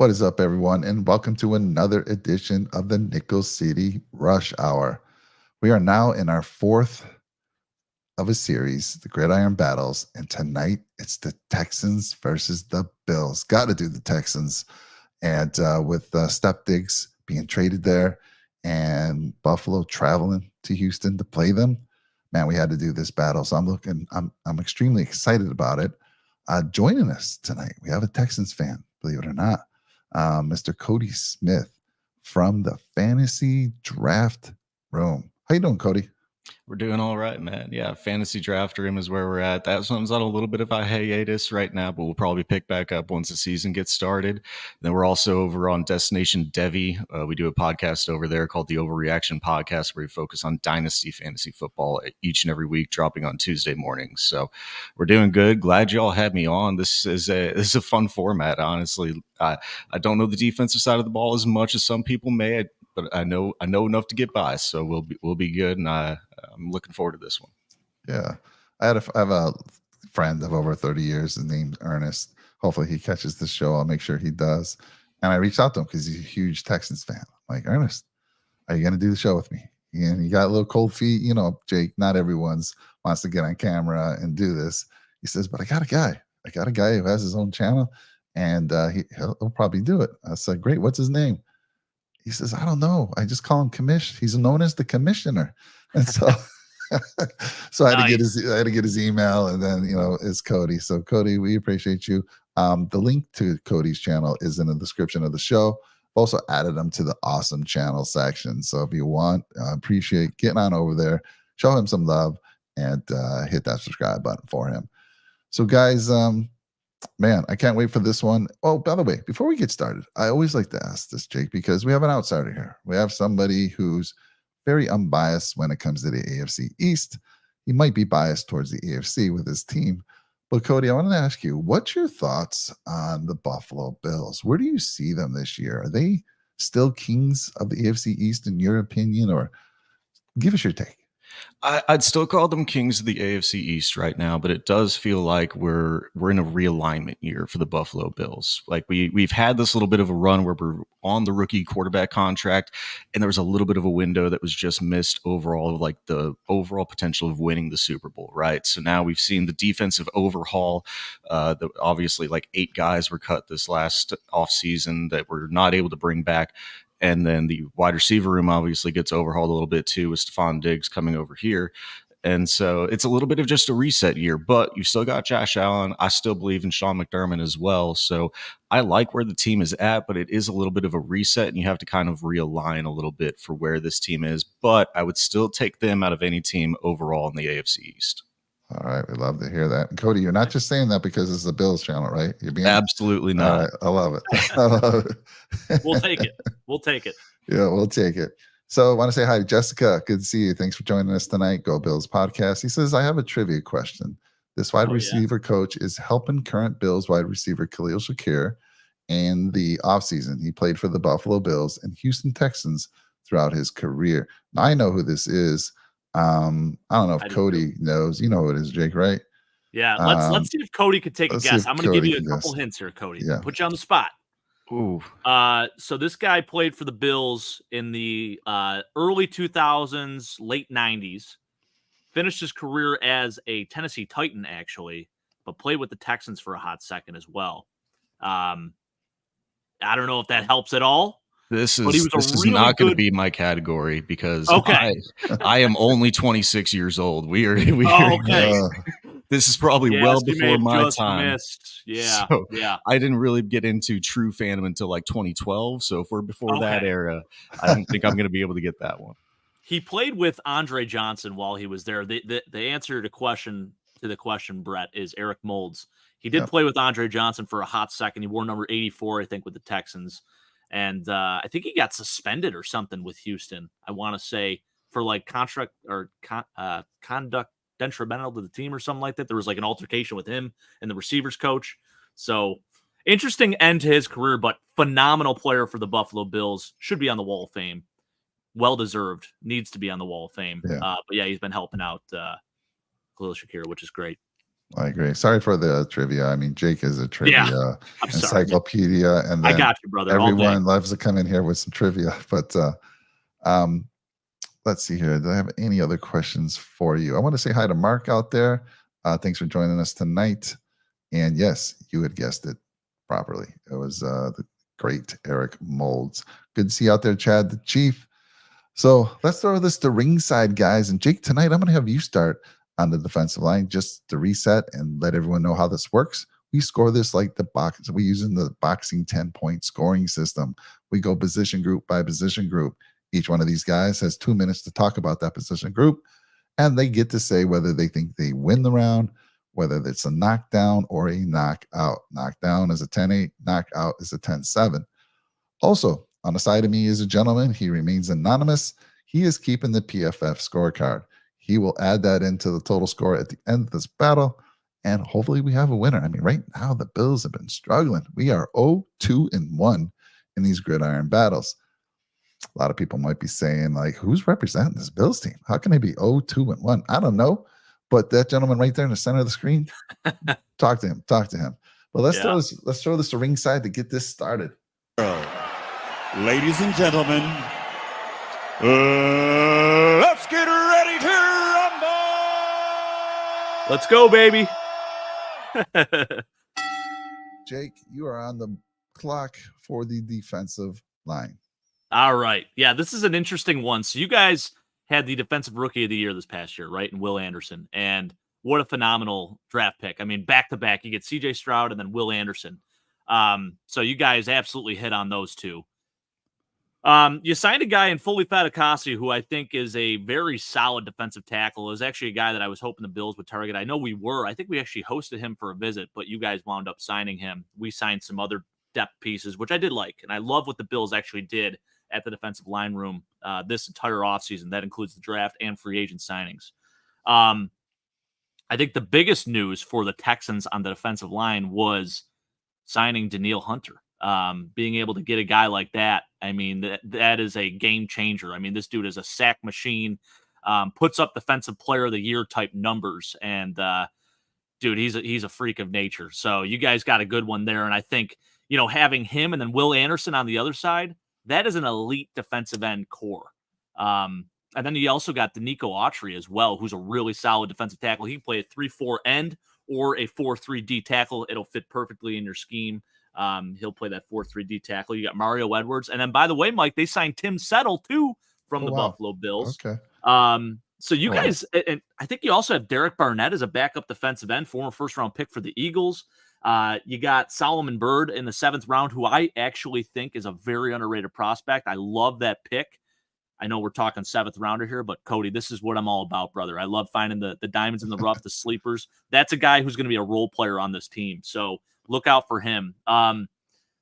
What is up, everyone, and welcome to another edition of the Nickel City Rush Hour. We are now in our fourth of a series, the Gridiron Battles, and tonight it's the Texans versus the Bills. Got to do the Texans, and with Stefon Diggs being traded there and Buffalo traveling to Houston to play them, man, we had to do this battle. So I'm extremely excited about it. Joining us tonight, we have a Texans fan, believe it or not. Mr. Cody Smith from the Fantasy Draft Room. How you doing, Cody? We're doing all right, man. Yeah, fantasy draft room is where we're at. That one's on a little bit of a hiatus right now, but we'll probably pick back up once the season gets started. And then we're also over on Destination Devi. We do a podcast over there called the Overreaction Podcast, where we focus on dynasty fantasy football each and every week, dropping on Tuesday mornings. So we're doing good. Glad y'all had me on. This is a fun format, honestly. I don't know the defensive side of the ball as much as some people may. But I know enough to get by, so we'll be good, and I'm looking forward to this one. Yeah, I have a friend of over 30 years. His name's Ernest. Hopefully, he catches this show. I'll make sure he does. And I reached out to him because he's a huge Texans fan. I'm like, Ernest, are you going to do the show with me? And he got a little cold feet. You know, Jake, not everyone's wants to get on camera and do this. He says, but I got a guy. I got a guy who has his own channel, and he'll probably do it. I said, great. What's his name? He says, I don't know. I just call him commission. He's known as the commissioner. And so so I had to get his email, and then it's Cody. So Cody, we appreciate you. The link to Cody's channel is in the description of the show. I've also added him to the awesome channel section. So if you want, appreciate getting on over there, show him some love, and hit that subscribe button for him. So guys, man, I can't wait for this one. Oh, by the way, before we get started, I always like to ask this, Jake, because we have an outsider here. We have somebody who's very unbiased when it comes to the AFC East. He might be biased towards the AFC with his team. But Cody, I wanted to ask you, what's your thoughts on the Buffalo Bills? Where do you see them this year? Are they still kings of the AFC East in your opinion, or give us your take? I'd still call them kings of the AFC East right now, but it does feel like we're in a realignment year for the Buffalo Bills. Like we've had this little bit of a run where we're on the rookie quarterback contract, and there was a little bit of a window that was just missed overall, of like the overall potential of winning the Super Bowl, right? So now we've seen the defensive overhaul. Obviously, like 8 guys were cut this last offseason that we're not able to bring back. And then the wide receiver room obviously gets overhauled a little bit too, with Stefon Diggs coming over here. And so it's a little bit of just a reset year, but you still got Josh Allen. I still believe in Sean McDermott as well. So I like where the team is at, but it is a little bit of a reset, and you have to kind of realign a little bit for where this team is. But I would still take them out of any team overall in the AFC East. All right, we love to hear that. And Cody, you're not just saying that because it's the Bills channel, right? You're being absolutely not. All right, I love it. I love it. We'll take it. We'll take it. Yeah, we'll take it. So I want to say hi to Jessica. Good to see you. Thanks for joining us tonight. Go Bills podcast. He says, I have a trivia question. This wide receiver coach is helping current Bills wide receiver Khalil Shakir in the offseason. He played for the Buffalo Bills and Houston Texans throughout his career. Now, I know who this is. I don't know if Cody knows. You know who it is, Jake, right? Yeah, let's see if Cody could take a guess. I'm going to give you a couple hints here, Cody. Yeah. Put you on the spot. Ooh. So this guy played for the Bills in the early 2000s, late 90s. Finished his career as a Tennessee Titan, actually, but played with the Texans for a hot second as well. I don't know if that helps at all. This is not going to be my category because I am only 26 years old. This is probably well before my time. Yeah, so I didn't really get into true fandom until like 2012. So if we're before that era, I don't think I'm going to be able to get that one. He played with Andre Johnson while he was there. The answer to the question, Brett, is Eric Moulds. He did play with Andre Johnson for a hot second. He wore number 84, I think, with the Texans. And I think he got suspended or something with Houston, I want to say, for like contract or conduct detrimental to the team or something like that. There was like an altercation with him and the receivers coach. So interesting end to his career, but phenomenal player for the Buffalo Bills. Should be on the Wall of Fame. Well-deserved. Needs to be on the Wall of Fame. Yeah. But yeah, he's been helping out Khalil Shakir, which is great. I agree. Sorry for the trivia. I mean, Jake is a trivia I'm sorry. encyclopedia, and I then got you, brother. All day. everyone loves to come in here with some trivia. But um, let's see here. Do I have any other questions for you? I want to say hi to Mark out there. Thanks for joining us tonight. And yes, you had guessed it properly. It was the great Eric Molds. Good to see you out there, Chad the Chief. So let's throw this to ringside, guys. And Jake, tonight I'm going to have you start on the defensive line just to reset and let everyone know how this works. We score this like the box. We use in the boxing 10-point scoring system. We go position group by position group. Each one of these guys has 2 minutes to talk about that position group, and they get to say whether they think they win the round, whether it's a knockdown or a knockout. Knockdown is a 10-8, knockout is a 10-7. Also, on the side of me is a gentleman. He remains anonymous. He is keeping the PFF scorecard. He will add that into the total score at the end of this battle, and hopefully we have a winner. I mean, right now the Bills have been struggling. We are 0-2-1 in these gridiron battles. A lot of people might be saying, like, who's representing this Bills team? How can they be 0-2-1? I don't know. But that gentleman right there in the center of the screen, talk to him. But let's throw this to ringside to get this started. Ladies and gentlemen, let's get ready to rumble! Let's go, baby. Jake, you are on the clock for the defensive line. All right. Yeah, this is an interesting one. So you guys had the defensive rookie of the year this past year, right? And Will Anderson. And what a phenomenal draft pick. I mean, back-to-back, you get CJ Stroud and then Will Anderson. So you guys absolutely hit on those two. You signed a guy in Foley Fatukasi, who I think is a very solid defensive tackle. It was actually a guy that I was hoping the Bills would target. I know we were. I think we actually hosted him for a visit, but you guys wound up signing him. We signed some other depth pieces, which I did like. And I love what the Bills actually did at the defensive line room this entire offseason. That includes the draft and free agent signings. I think the biggest news for the Texans on the defensive line was signing Danielle Hunter. Being able to get a guy like that, I mean, that is a game changer. I mean, this dude is a sack machine, puts up defensive player of the year type numbers. And dude, he's a freak of nature. So you guys got a good one there. And I think, having him and then Will Anderson on the other side, that is an elite defensive end core. And then you also got Danico Autry as well, who's a really solid defensive tackle. He can play a 3-4 end or a 4-3 D tackle. It'll fit perfectly in your scheme. He'll play that 4-3 D tackle. You got Mario Edwards. And then, by the way, Mike, they signed Tim Settle, too, from the Buffalo Bills. Okay. So you guys, and I think you also have Derek Barnett as a backup defensive end, former first-round pick for the Eagles. You got Solomon Byrd in the 7th round, who I actually think is a very underrated prospect. I love that pick. I know we're talking 7th rounder here, but Cody, this is what I'm all about, brother. I love finding the diamonds in the rough, the sleepers. That's a guy who's going to be a role player on this team. So look out for him.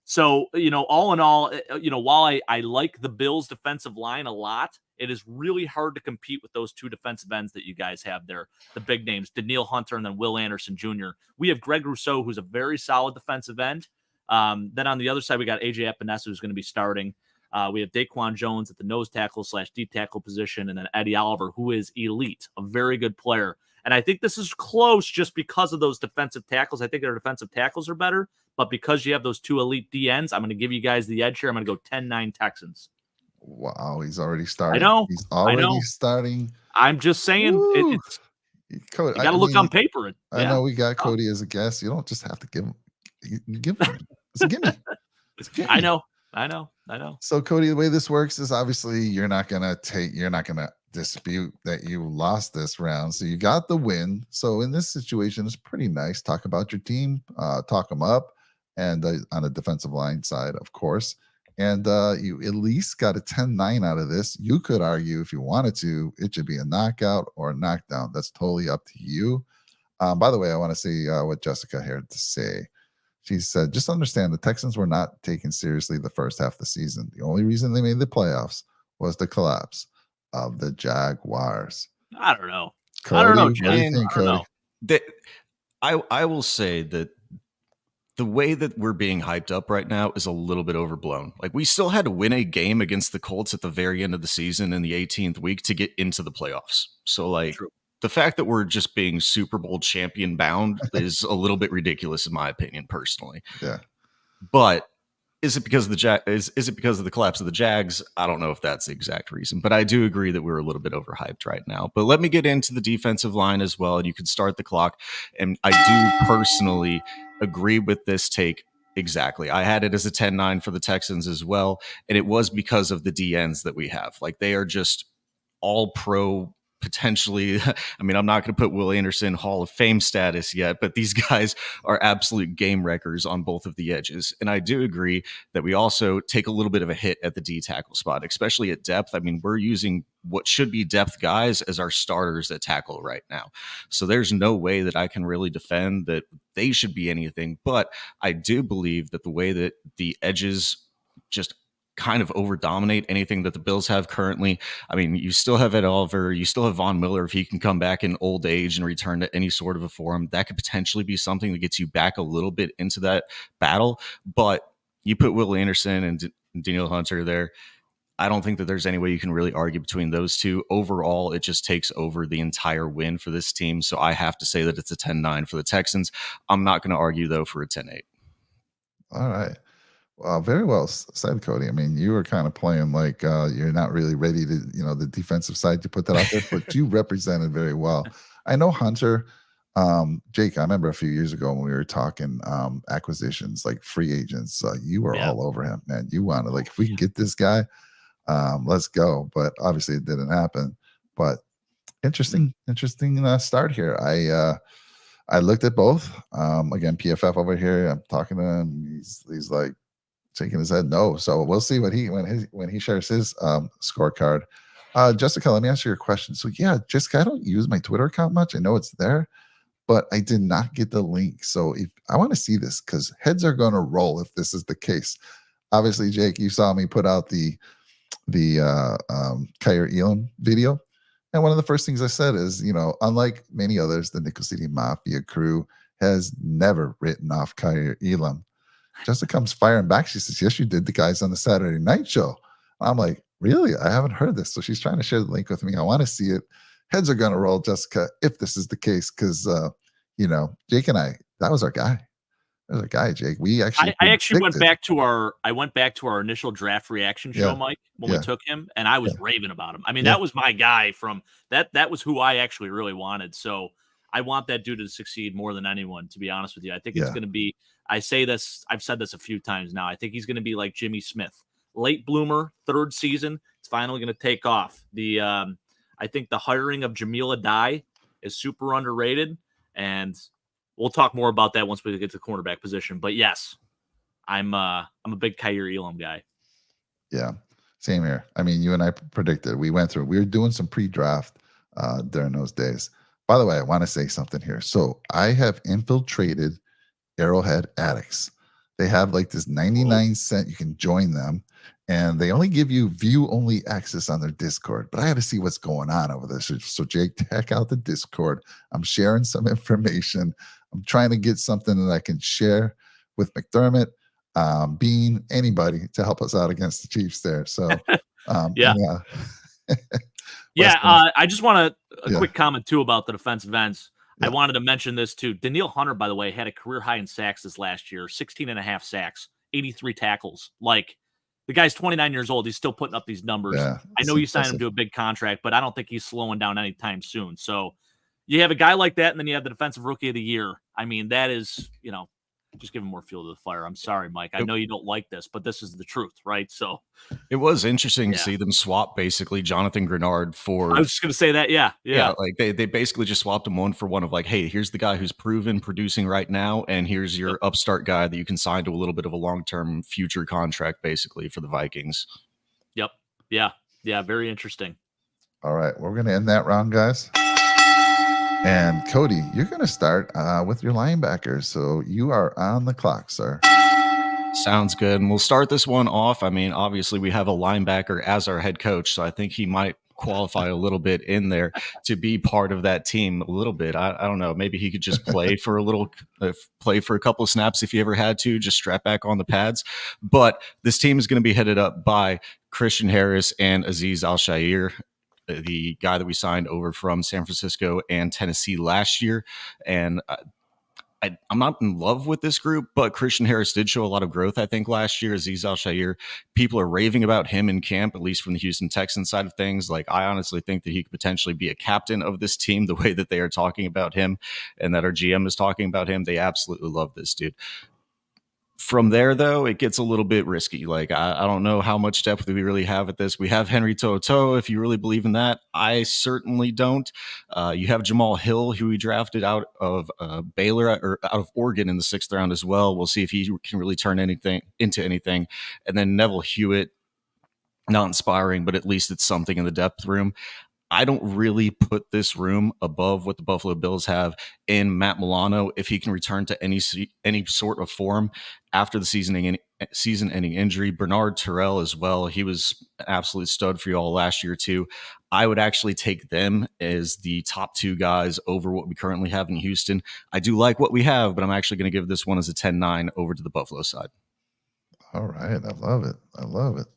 So, all in all, while I like the Bills defensive line a lot, it is really hard to compete with those two defensive ends that you guys have there. The big names, Danielle Hunter and then Will Anderson Jr. We have Greg Rousseau, who's a very solid defensive end. Then on the other side, we got AJ Epinesa, who's going to be starting. We have Daquan Jones at the nose tackle / D tackle position, and then Eddie Oliver, who is elite, a very good player. And I think this is close just because of those defensive tackles. I think our defensive tackles are better, but because you have those two elite DNs, I'm going to give you guys the edge here. I'm going to go 10-9 Texans. Wow, he's already starting. I know. He's already starting. I'm just saying, Cody, you got to look on paper. I know we got Cody as a guest. You don't just have to give him. You give him. It's a gimme. I know. So Cody, the way this works is obviously you're not gonna dispute that you lost this round. So you got the win. So in this situation, it's pretty nice. Talk about your team, talk them up, and on the defensive line side, of course. And you at least got a 10-9 out of this. You could argue if you wanted to, it should be a knockout or a knockdown. That's totally up to you. By the way, I want to see what Jessica had to say. She said, just understand the Texans were not taken seriously the first half of the season. The only reason they made the playoffs was the collapse of the Jaguars. I don't know. Cody, I don't know, what do you think, Cody? I will say that the way that we're being hyped up right now is a little bit overblown. Like, we still had to win a game against the Colts at the very end of the season in the 18th week to get into the playoffs. So, like, True. the fact that we're just being Super Bowl champion bound is a little bit ridiculous in my opinion, personally. Yeah. But is it because of the is it because of the collapse of the Jags? I don't know if that's the exact reason, but I do agree that we're a little bit overhyped right now. But let me get into the defensive line as well, and you can start the clock. And I do personally agree with this take exactly. I had it as a 10-9 for the Texans as well, and it was because of the DNs that we have. Like, they are just all pro. Potentially, I mean, I'm not going to put Will Anderson Hall of Fame status yet, but these guys are absolute game wreckers on both of the edges. And I do agree that we also take a little bit of a hit at the D tackle spot, especially at depth. I mean, we're using what should be depth guys as our starters at tackle right now. So there's no way that I can really defend that they should be anything. But I do believe that the way that the edges just kind of over dominate anything that the Bills have currently. I mean, you still have Ed Oliver, you still have Von Miller. If he can come back in old age and return to any sort of a form, that could potentially be something that gets you back a little bit into that battle. But you put Will Anderson and Daniel Hunter there, I don't think that there's any way you can really argue between those two. Overall, it just takes over the entire win for this team. So I have to say that it's a 10-9 for the Texans. I'm not going to argue, though, for a 10-8. All right. Very well said, Cody. I mean, you were kind of playing like you're not really ready to, the defensive side to put that out there, but you represented very well. I know Hunter, Jake, I remember a few years ago when we were talking acquisitions, like free agents, you were all over him, man. You wanted, like, if we can get this guy, let's go. But obviously it didn't happen. But interesting start here. I looked at both. Again, PFF over here, I'm talking to him. He's like, shaking his head no. So we'll see what when he shares his scorecard. Jessica, let me answer your question. So yeah, Jessica, I don't use my Twitter account much. I know it's there, but I did not get the link. So if I want to see this, because heads are going to roll if this is the case. Obviously, Jake, you saw me put out the Kyer Elam video. And one of the first things I said is, unlike many others, the Nickel City Mafia crew has never written off Kyer Elam. Jessica comes firing back. She says, yes, you did, the guys on the Saturday night show. I'm like, really? I haven't heard this. So she's trying to share the link with me. I want to see it. Heads are going to roll, Jessica, if this is the case, because, Jake and I, that was our guy. That was our guy, Jake. I actually went back to our initial draft reaction show, Mike, when we took him, and I was raving about him. I mean, that was my guy from that. That was who I actually really wanted. So I want that dude to succeed more than anyone, to be honest with you. I think it's going to be, I've said this a few times now. I think he's going to be like Jimmy Smith, late bloomer, third season. It's finally going to take off. I think the hiring of Jamil Adai is super underrated, and we'll talk more about that once we get to the cornerback position. But yes, I'm a big Kyer Elam guy. Yeah, same here. I mean, you and I predicted. We were doing some pre-draft during those days. By the way, I want to say something here. So I have infiltrated Arrowhead Addicts. They have like this 99-cent. You can join them, and they only give you view-only access on their Discord. But I got to see what's going on over there. So Jake, check out the Discord. I'm sharing some information. I'm trying to get something that I can share with McDermott, Bean, anybody to help us out against the Chiefs there. So, I just want a quick comment too about the defensive ends. I wanted to mention this too. Daniil Hunter, by the way, had a career high in sacks this last year, 16 and a half sacks, 83 tackles. Like, the guy's 29 years old. He's still putting up these numbers. Yeah, I know you signed him to a big contract, but I don't think he's slowing down anytime soon. So you have a guy like that, and then you have the defensive rookie of the year. I mean, that is, just give him more fuel to the fire. I'm sorry, Mike. I know you don't like this, but this is the truth, right? So it was interesting to see them swap basically Jonathan Grenard for. I was just going to say that. Yeah. Like they basically just swapped him one for one of like, hey, here's the guy who's proven producing right now, and here's your upstart guy that you can sign to a little bit of a long-term future contract, basically for the Vikings. Yep. Yeah. Very interesting. All right, we're going to end that round, guys. And Cody, you're going to start with your linebackers. So you are on the clock, sir. Sounds good. And we'll start this one off. I mean, obviously we have a linebacker as our head coach, so I think he might qualify a little bit in there to be part of that team a little bit. I don't know. Maybe he could just play for a couple of snaps if he ever had to, just strap back on the pads. But this team is going to be headed up by Christian Harris and Azeez Al-Shaair. the guy that we signed over from San Francisco and Tennessee last year. And I'm not in love with this group, but Christian Harris did show a lot of growth, I think, last year. Azeez Al-Shaair, people are raving about him in camp, at least from the Houston Texans side of things. Like, I honestly think that he could potentially be a captain of this team the way that they are talking about him and that our GM is talking about him. They absolutely love this dude. From there, though, it gets a little bit risky. Like, I don't know how much depth we really have at this. We have Henry To'oTo'o, if you really believe in that. I certainly don't. You have Jamal Hill, who we drafted out of Baylor or out of Oregon in the 6th round as well. We'll see if he can really turn anything into anything. And then Neville Hewitt, not inspiring, but at least it's something in the depth room. I don't really put this room above what the Buffalo Bills have in Matt Milano if he can return to any sort of form after the season-ending injury. Bernard Terrell as well. He was an absolute stud for you all last year too. I would actually take them as the top 2 guys over what we currently have in Houston. I do like what we have, but I'm actually going to give this one as a 10-9 over to the Buffalo side. All right. I love it.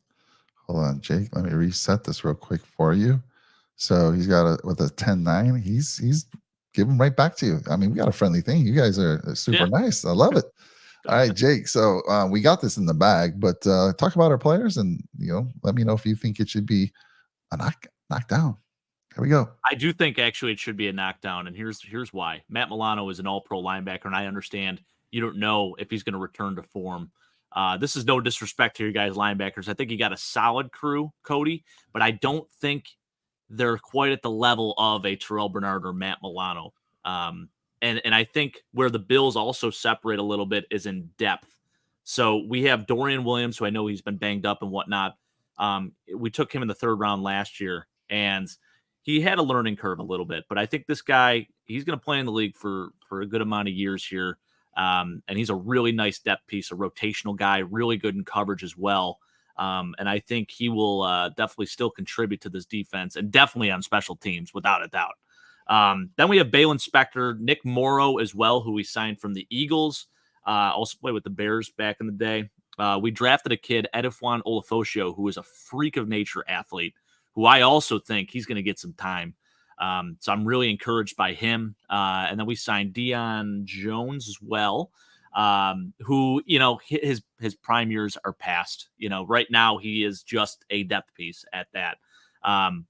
Hold on, Jake. Let me reset this real quick for you. So he's got with a 10-9. He's giving right back to you. I mean, we got a friendly thing. You guys are super nice. I love it. All right, Jake. So we got this in the bag, but talk about our players and, let me know if you think it should be a knockdown. Here we go. I do think actually it should be a knockdown, and here's why. Matt Milano is an all-pro linebacker, and I understand you don't know if he's going to return to form. This is no disrespect to your guys' linebackers. I think you got a solid crew, Cody, but I don't think they're quite at the level of a Terrell Bernard or Matt Milano. And I think where the Bills also separate a little bit is in depth. So we have Dorian Williams, who I know he's been banged up and whatnot. We took him in the 3rd round last year, and he had a learning curve a little bit. But I think this guy, he's going to play in the league for a good amount of years here. And he's a really nice depth piece, a rotational guy, really good in coverage as well. And I think he will definitely still contribute to this defense and definitely on special teams, without a doubt. Then we have Balen Spector, Nick Morrow as well, who we signed from the Eagles, also played with the Bears back in the day. We drafted a kid, Edifwan Olafosio, who is a freak of nature athlete, who I also think he's going to get some time. So I'm really encouraged by him. And then we signed Deion Jones as well. Who, his prime years are past. Right now he is just a depth piece at that.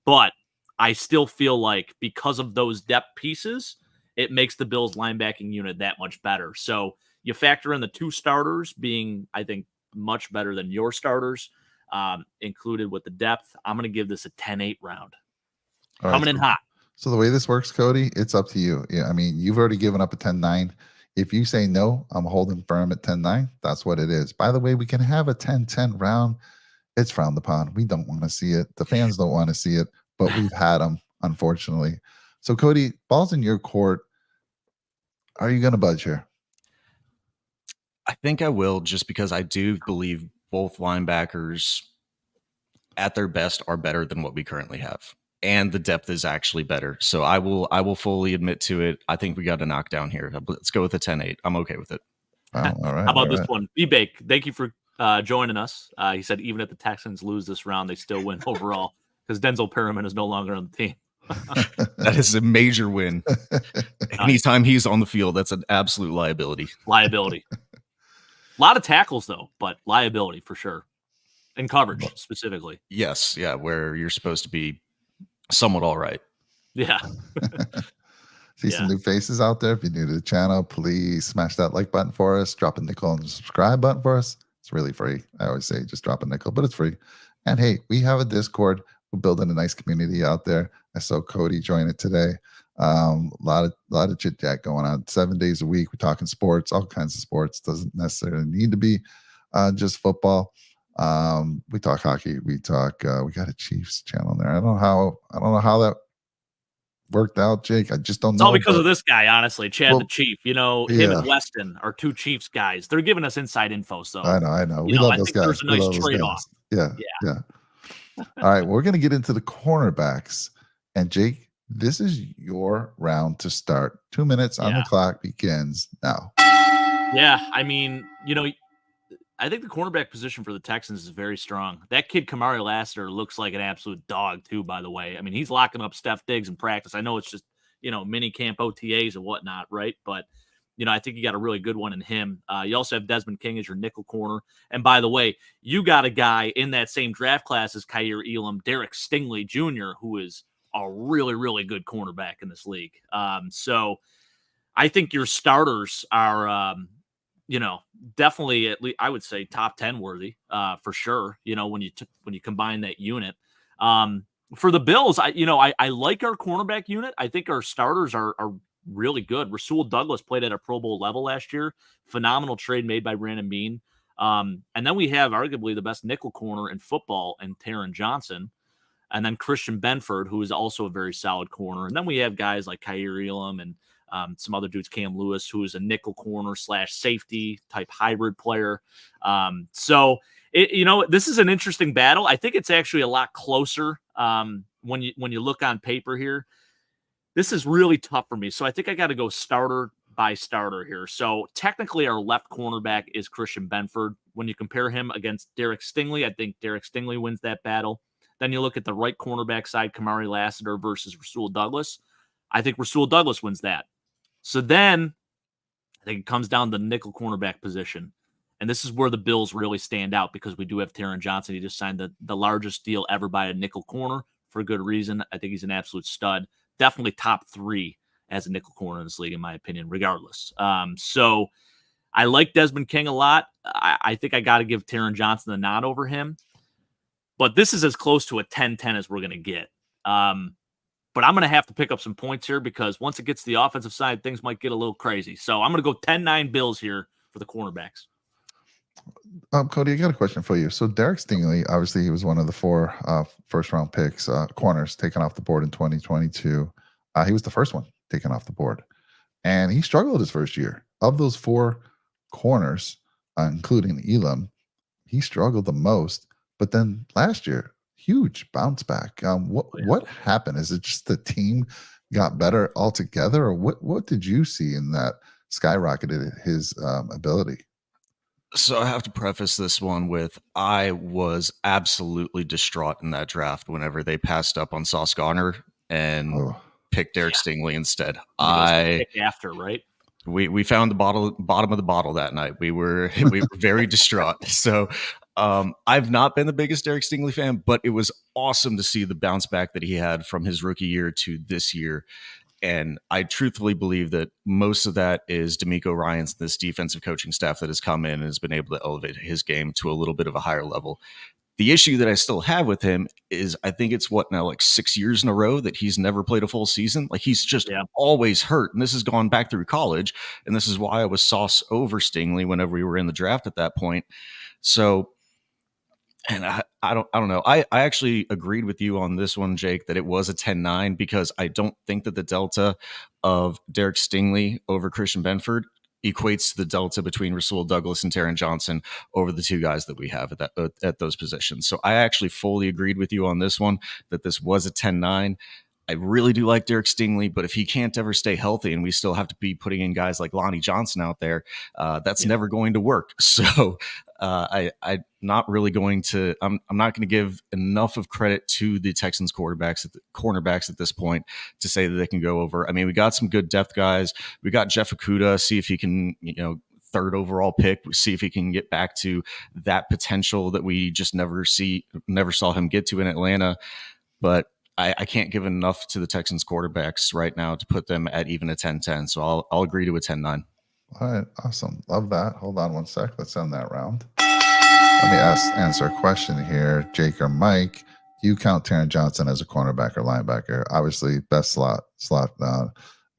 But I still feel like because of those depth pieces, it makes the Bills linebacking unit that much better. So you factor in the 2 starters being, I think, much better than your starters, included with the depth. I'm going to give this a 10-8 round. All Coming in hot. So the way this works, Cody, it's up to you. Yeah, I mean, you've already given up a 10-9. If you say no, I'm holding firm at 10-9. That's what it is. By the way, we can have a 10-10 round. It's frowned upon. We don't want to see it. The fans don't want to see it, but we've had them, unfortunately. So, Cody, ball's in your court. Are you going to budge here? I think I will, just because I do believe both linebackers at their best are better than what we currently have. And the depth is actually better. So I will fully admit to it. I think we got a knockdown here. Let's go with a 10-8. I'm okay with it. Oh, all right. How about this one? B-Bake, thank you for joining us. He said even if the Texans lose this round, they still win overall because Denzel Perriman is no longer on the team. That is a major win. Anytime he's on the field, that's an absolute liability. Liability. A lot of tackles, though, but liability for sure. And coverage, specifically. Yes, yeah, where you're supposed to be somewhat all right. Yeah. See some new faces out there. If you're new to the channel, please smash that like button for us. Drop a nickel on the subscribe button for us. It's really free. I always say just drop a nickel, but it's free. And hey, we have a Discord. We're building a nice community out there. I saw Cody join it today. A lot of chit chat going on. 7 days a week. We're talking sports, all kinds of sports. Doesn't necessarily need to be just football. We talk hockey. We talk. We got a Chiefs channel there. I don't know how that worked out, Jake. I just don't know. It's all because of this guy, honestly, Chad the Chief. Him and Weston are 2 Chiefs guys. They're giving us inside info. So I know. We love those guys. There's a nice trade-off. Yeah. All right, we're going to get into the cornerbacks. And Jake, this is your round to start. 2 minutes on the clock begins now. Yeah, I mean, I think the cornerback position for the Texans is very strong. That kid Kamari Lassiter looks like an absolute dog too, by the way. I mean, he's locking up Steph Diggs in practice. I know it's just, mini camp OTAs and whatnot, right? But, I think you got a really good one in him. You also have Desmond King as your nickel corner. And by the way, you got a guy in that same draft class as Kaiir Elam, Derek Stingley Jr., who is a really, really good cornerback in this league. So I think your starters are, definitely at least I would say top 10 worthy, for sure. When you combine that unit, for the Bills, I like our cornerback unit. I think our starters are really good. Rasul Douglas played at a Pro Bowl level last year. Phenomenal trade made by Brandon Beane. And then we have arguably the best nickel corner in football in Taron Johnson. And then Christian Benford, who is also a very solid corner. And then we have guys like Kaiir Elam and some other dudes, Cam Lewis, who is a nickel corner / safety type hybrid player. So this is an interesting battle. I think it's actually a lot closer when you look on paper here. This is really tough for me. So I think I got to go starter by starter here. So technically our left cornerback is Christian Benford. When you compare him against Derek Stingley, I think Derek Stingley wins that battle. Then you look at the right cornerback side, Kamari Lassiter versus Rasul Douglas. I think Rasul Douglas wins that. So then I think it comes down to the nickel cornerback position. And this is where the Bills really stand out because we do have Taron Johnson. He just signed the largest deal ever by a nickel corner for a good reason. I think he's an absolute stud. Definitely top 3 as a nickel corner in this league, in my opinion, regardless. So I like Desmond King a lot. I think I got to give Taron Johnson the nod over him. But this is as close to a 10-10 as we're going to get. But I'm going to have to pick up some points here because once it gets to the offensive side, things might get a little crazy. So I'm going to go 10-9 Bills here for the cornerbacks. Cody, I got a question for you. So Derek Stingley, obviously he was one of the 4 first-round picks, corners taken off the board in 2022. He was the first one taken off the board. And he struggled his first year. Of those 4 corners, including Elam, he struggled the most. But then last year, huge bounce back. What happened? Is it just the team got better altogether, or what did you see in that skyrocketed his ability? So I have to preface this one with I was absolutely distraught in that draft whenever they passed up on Sauce Gardner and picked Derek Stingley instead. After, right? We found the bottom of the bottle that night. We were very distraught. So I've not been the biggest Derek Stingley fan, but it was awesome to see the bounce back that he had from his rookie year to this year. And I truthfully believe that most of that is D'Amico Ryans, this defensive coaching staff that has come in and has been able to elevate his game to a little bit of a higher level. The issue that I still have with him is I think it's like 6 years in a row that he's never played a full season. Like he's just always hurt. And this has gone back through college. And this is why I was Sauce over Stingley whenever we were in the draft at that point. So, and I don't know. I actually agreed with you on this one, Jake, that it was a 10-9 because I don't think that the delta of Derek Stingley over Christian Benford equates to the delta between Rasul Douglas and Taron Johnson over the 2 guys that we have at those positions. So I actually fully agreed with you on this one, that this was a 10-9. I really do like Derek Stingley, but if he can't ever stay healthy and we still have to be putting in guys like Lonnie Johnson out there, that's never going to work. So I'm not really going to. I'm not going to give enough of credit to the Texans cornerbacks at this point to say that they can go over. I mean, we got some good depth guys. We got Jeff Okudah. See if he can, 3rd overall pick. See if he can get back to that potential that we just never saw him get to in Atlanta. But I can't give enough to the Texans quarterbacks right now to put them at even a 10-10. So I'll agree to a 10-9. All right. Awesome. Love that. Hold on one sec. Let's end that round. Let me answer a question here. Jake or Mike, do you count Taron Johnson as a cornerback or linebacker? Obviously, best slot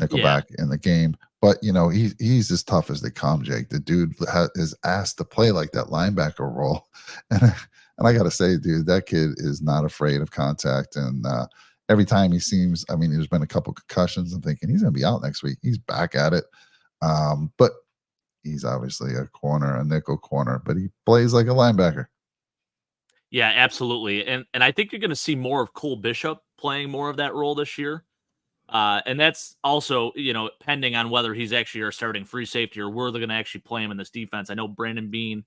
nickelback in the game. But, he's as tough as they come, Jake. The dude is asked to play like that linebacker role. And I got to say, dude, that kid is not afraid of contact. And every time he seems, there's been a couple concussions. I'm thinking he's going to be out next week. He's back at it. But he's obviously a nickel corner, but he plays like a linebacker. Yeah, absolutely. And I think you're going to see more of Cole Bishop playing more of that role this year. And that's also, pending on whether he's actually our starting free safety or where they're going to actually play him in this defense. I know Brandon Beane,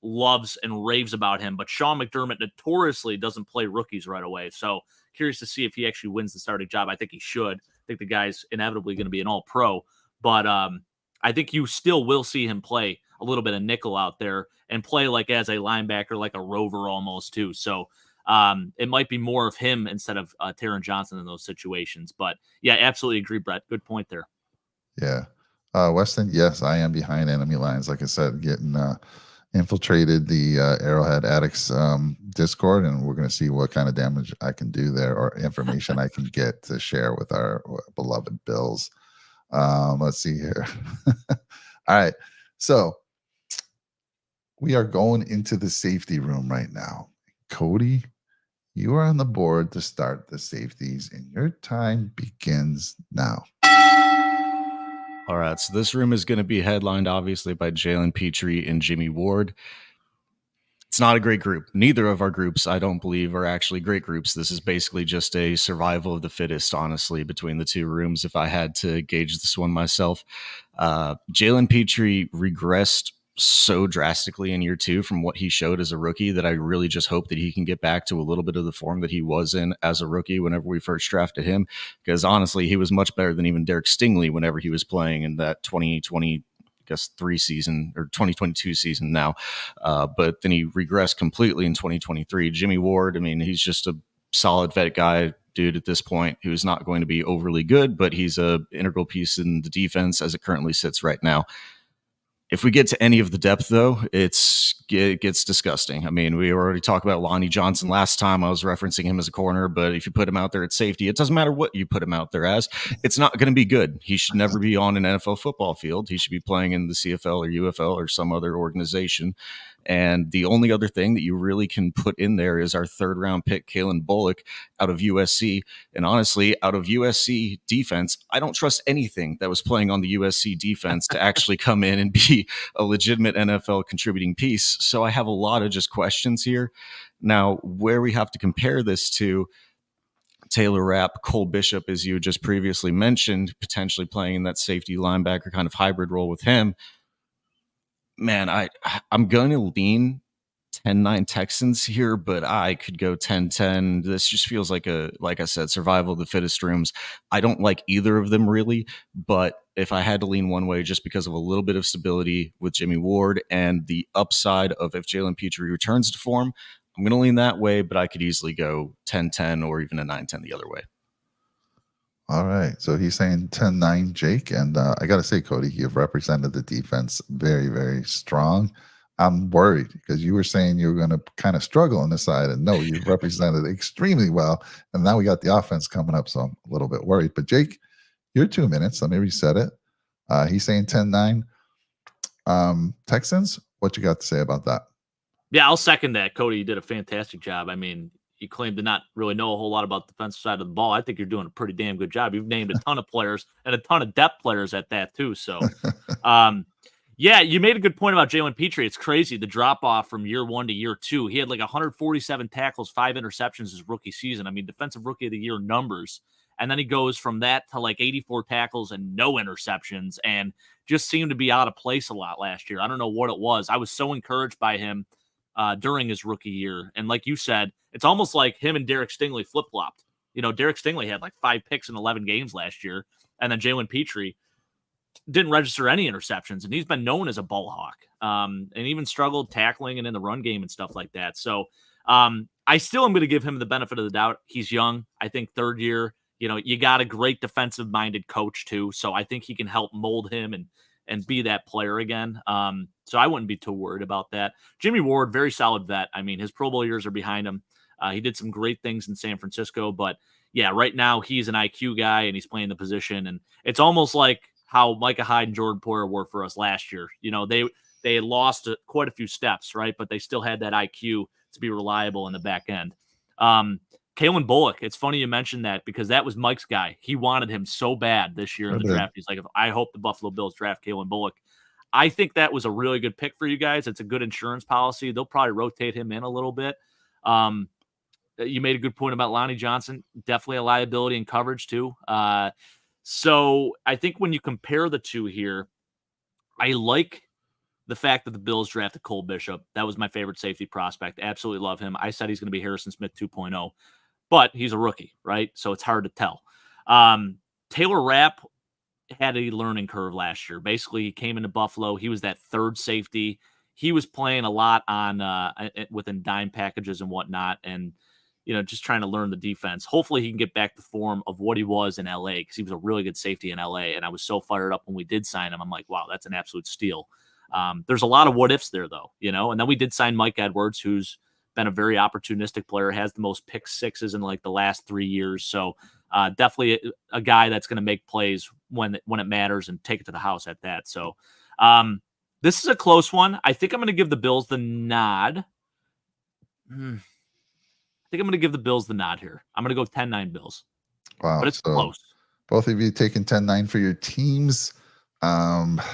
loves and raves about him. But Sean McDermott notoriously doesn't play rookies right away. So curious to see if he actually wins the starting job. I think he should. I think the guy's inevitably going to be an all-pro. But I think you still will see him play a little bit of nickel out there and play like as a linebacker, like a rover almost too. So it might be more of him instead of Taron Johnson in those situations. But yeah, absolutely agree, Brett. Good point there. Yeah. Weston, yes, I am behind enemy lines. Like I said, getting infiltrated the Arrowhead Addicts Discord, and we're going to see what kind of damage I can do there or information I can get to share with our beloved Bills. Let's see here. All right. So we are going into the safety room right now. Cody, you are on the board to start the safeties, and your time begins now. All right, so this room is going to be headlined, obviously, by Jalen Petrie and Jimmy Ward. It's not a great group. Neither of our groups, I don't believe, are actually great groups. This is basically just a survival of the fittest, honestly, between the two rooms, if I had to gauge this one myself. Jalen Petrie regressed so drastically in year 2 from what he showed as a rookie that I really just hope that he can get back to a little bit of the form that he was in as a rookie whenever we first drafted him, because honestly, he was much better than even Derek Stingley whenever he was playing in that 2023 season or 2022 season now. But then he regressed completely in 2023. Jimmy Ward, I mean, he's just a solid vet guy, dude, at this point, who's not going to be overly good, but he's a integral piece in the defense as it currently sits right now. If we get to any of the depth, though, it gets disgusting. I mean, we already talked about Lonnie Johnson last time. I was referencing him as a corner, but if you put him out there at safety, it doesn't matter what you put him out there as. It's not going to be good. He should never be on an NFL football field. He should be playing in the CFL or UFL or some other organization. And the only other thing that you really can put in there is our 3rd-round pick, Kalen Bullock, out of USC. And honestly, out of USC defense, I don't trust anything that was playing on the USC defense to actually come in and be a legitimate NFL contributing piece. So I have a lot of just questions here. Now, where we have to compare this to, Taylor Rapp, Cole Bishop, as you just previously mentioned, potentially playing in that safety linebacker kind of hybrid role with him. Man, I'm going to lean 10-9 Texans here, but I could go 10-10. This just feels like I said, survival of the fittest rooms. I don't like either of them really, but if I had to lean one way just because of a little bit of stability with Jimmy Ward and the upside of if Jalen Petrie returns to form, I'm going to lean that way, but I could easily go 10-10 or even a 9-10 the other way. All right. So he's saying 10-9, Jake. And I got to say, Cody, you've represented the defense very, very strong. I'm worried because you were saying you were going to kind of struggle on this side. And no, you've represented extremely well. And now we got the offense coming up. So I'm a little bit worried. But Jake, your 2 minutes. Let me reset it. He's saying 10-9. Texans, what you got to say about that? Yeah, I'll second that. Cody, you did a fantastic job. I mean, you claim to not really know a whole lot about the defensive side of the ball. I think you're doing a pretty damn good job. You've named a ton of players and a ton of depth players at that too. So, yeah, you made a good point about Jalen Petrie. It's crazy, the drop-off from year 1 to year 2. He had like 147 tackles, 5 interceptions his rookie season. I mean, defensive rookie of the year numbers. And then he goes from that to like 84 tackles and no interceptions and just seemed to be out of place a lot last year. I don't know what it was. I was so encouraged by him during his rookie year. And like you said, it's almost like him and Derek Stingley flip-flopped. You know, Derek Stingley had like 5 picks in 11 games last year. And then Jalen Petrie didn't register any interceptions. And he's been known as a ball hawk and even struggled tackling and in the run game and stuff like that. So I still am going to give him the benefit of the doubt. He's young. I think 3rd year, you know, you got a great defensive-minded coach too. So I think he can help mold him and be that player again. So I wouldn't be too worried about that. Jimmy Ward, very solid vet. I mean, his Pro Bowl years are behind him. He did some great things in San Francisco, but yeah, right now he's an IQ guy and he's playing the position. And it's almost like how Micah Hyde and Jordan Poyer were for us last year. You know, they lost quite a few steps, right? But they still had that IQ to be reliable in the back end. Kalen Bullock, it's funny you mentioned that because that was Mike's guy. He wanted him so bad this year in the draft. He's like, I hope the Buffalo Bills draft Kalen Bullock. I think that was a really good pick for you guys. It's a good insurance policy. They'll probably rotate him in a little bit. You made a good point about Lonnie Johnson. Definitely a liability in coverage too. So I think when you compare the two here, I like the fact that the Bills drafted Cole Bishop, that was my favorite safety prospect. Absolutely love him. I said he's going to be Harrison Smith 2.0, but he's a rookie, right? So it's hard to tell. Taylor Rapp had a learning curve last year. Basically, he came into Buffalo. He was that third safety. He was playing a lot on within dime packages and whatnot, and just trying to learn the defense. Hopefully, he can get back to form of what he was in LA, because he was a really good safety in LA. And I was so fired up when we did sign him. I'm like, wow, that's an absolute steal. There's a lot of what ifs there, though, And then we did sign Mike Edwards, who's been a very opportunistic player, has the most pick sixes in like the last 3 years. So definitely a guy that's going to make plays when it matters and take it to the house at that. So this is a close one. I think I'm going to give the Bills the nod. I think I'm going to give the Bills the nod here. I'm going to go 10-9 Bills. Wow. But it's close. Both of you taking 10-9 for your teams,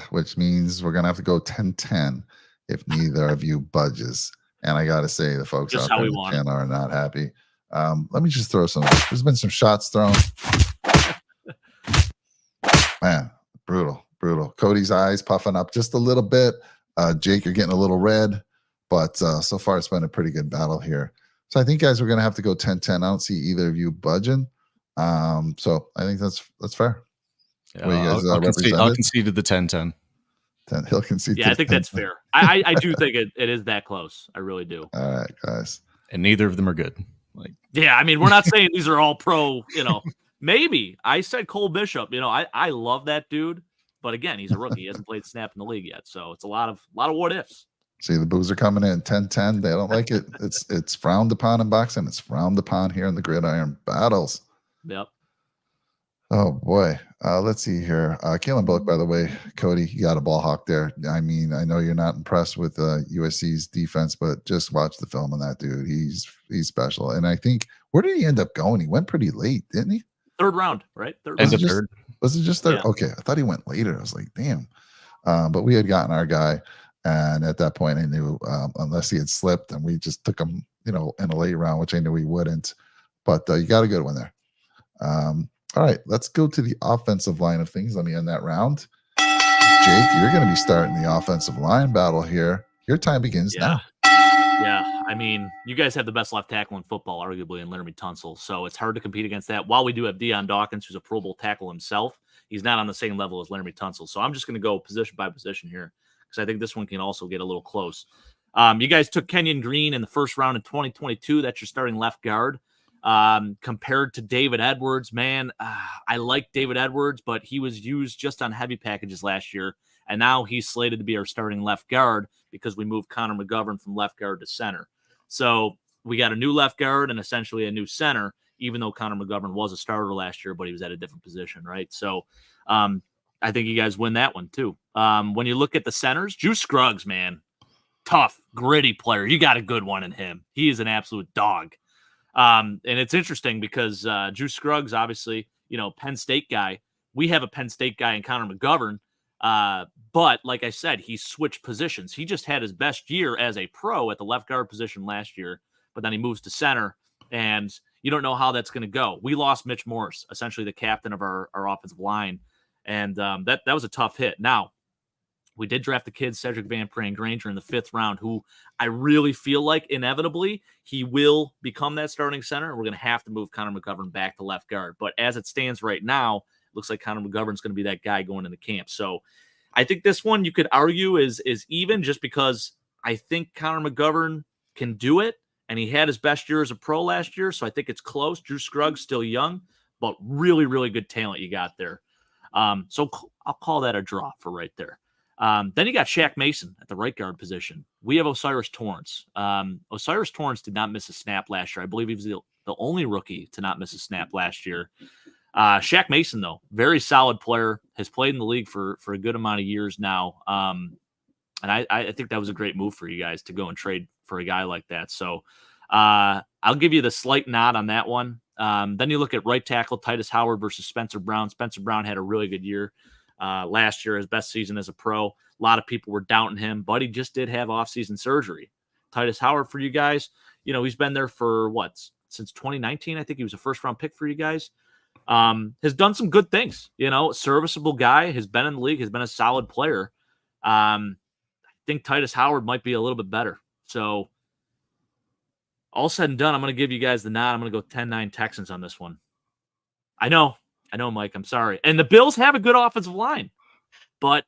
which means we're going to have to go 10-10 if neither of you budges. And I got to say, the folks Just out how there we in the want channel are not happy. Let me just throw there's been some shots thrown. Man, brutal. Cody's eyes puffing up just a little bit. Jake, you're getting a little red, but so far it's been a pretty good battle here. So I think, guys, we're going to have to go 10-10. I don't see either of you budging. So I think that's fair. Yeah, you guys I'll concede to the 10-10. He'll concede. Yeah, I think that's fair. I do think it is that close. I really do. All right, guys. And neither of them are good. Yeah, I mean, we're not saying these are all pro, Maybe. I said Cole Bishop. I love that dude. But again, he's a rookie. He hasn't played snap in the league yet. So it's a lot of what ifs. See, the boos are coming in 10-10. They don't like it. It's frowned upon in boxing. It's frowned upon here in the Gridiron Battles. Yep. Oh, boy. Let's see here. Kalen Bullock, by the way, Cody, you got a ball hawk there. I mean, I know you're not impressed with USC's defense, but just watch the film on that dude. He's special. And I think, where did he end up going? He went pretty late, didn't he? Third round, right? End of third. Was it just third? Yeah. Okay. I thought he went later. I was like, damn. But we had gotten our guy. And at that point, I knew unless he had slipped, and we just took him, in a late round, which I knew he wouldn't. But you got a good one there. All right, let's go to the offensive line of things. Let me end that round. Jake, you're going to be starting the offensive line battle here. Your time begins now. Yeah, I mean, you guys have the best left tackle in football, arguably, in Laramie Tunsil. So it's hard to compete against that. While we do have Deion Dawkins, who's a Pro Bowl tackle himself, he's not on the same level as Laramie Tunsil. So I'm just going to go position by position here, because I think this one can also get a little close. You guys took Kenyon Green in the first round in 2022. That's your starting left guard. Compared to David Edwards, man, I like David Edwards, but he was used just on heavy packages last year. And now he's slated to be our starting left guard because we moved Connor McGovern from left guard to center. So we got a new left guard and essentially a new center, even though Connor McGovern was a starter last year, but he was at a different position, right? So I think you guys win that one too. When you look at the centers, Juice Scruggs, man, tough, gritty player. You got a good one in him. He is an absolute dog. And it's interesting because Juice Scruggs, obviously, Penn State guy. We have a Penn State guy in Connor McGovern. But like I said, he switched positions. He just had his best year as a pro at the left guard position last year, but then he moves to center, and you don't know how that's going to go. We lost Mitch Morse, essentially the captain of our offensive line, and that was a tough hit. Now, we did draft the kid Cedric Van Pran Granger in the 5th round, who I really feel like inevitably he will become that starting center, and we're going to have to move Connor McGovern back to left guard. But as it stands right now, looks like Connor McGovern's going to be that guy going into camp. So I think this one you could argue is even, just because I think Connor McGovern can do it, and he had his best year as a pro last year. So I think it's close. Drew Scruggs still young, but really, really good talent you got there. So I'll call that a draw for right there. Then you got Shaq Mason at the right guard position. We have Osiris Torrance. Osiris Torrance did not miss a snap last year. I believe he was the only rookie to not miss a snap last year. Shaq Mason, though, very solid player, has played in the league for a good amount of years now. And I think that was a great move for you guys to go and trade for a guy like that. So I'll give you the slight nod on that one. Then you look at right tackle, Titus Howard versus Spencer Brown. Spencer Brown had a really good year last year, his best season as a pro. A lot of people were doubting him, but he just did have offseason surgery. Titus Howard, for you guys, he's been there for since 2019. I think he was a first-round pick for you guys. Has done some good things, serviceable guy, has been in the league, has been a solid player. I think Titus Howard might be a little bit better. So all said and done, I'm going to give you guys the nod. I'm going to go 10-9 Texans on this one. I know, Mike. I'm sorry. And the Bills have a good offensive line, but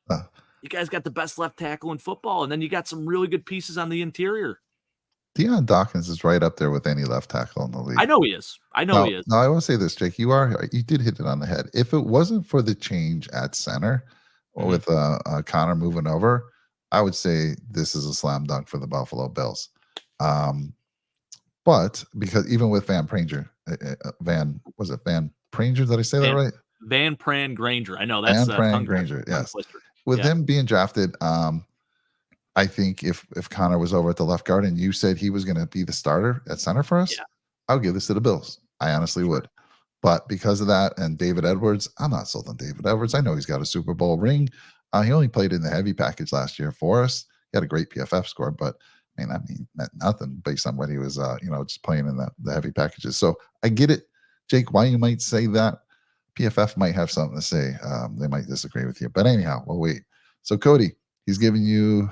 you guys got the best left tackle in football, and then you got some really good pieces on the interior. Deion Dawkins is right up there with any left tackle in the league. I know he is. Now, I want to say this, Jake. You did hit it on the head. If it wasn't for the change at center, or with Connor moving over, I would say this is a slam dunk for the Buffalo Bills. But because even with Van Pranger, Van Pranger? Did I say that right? Van Pran Granger. I know that's Van Pran Granger. Yes. With him being drafted, I think if Connor was over at the left guard and you said he was going to be the starter at center for us, I would give this to the Bills. I honestly would. But because of that and David Edwards, I'm not sold on David Edwards. I know he's got a Super Bowl ring. He only played in the heavy package last year for us. He had a great PFF score, but meant nothing based on what he was, just playing in the heavy packages. So I get it, Jake, why you might say that. PFF might have something to say. They might disagree with you. But anyhow, we'll wait. So Cody, he's giving you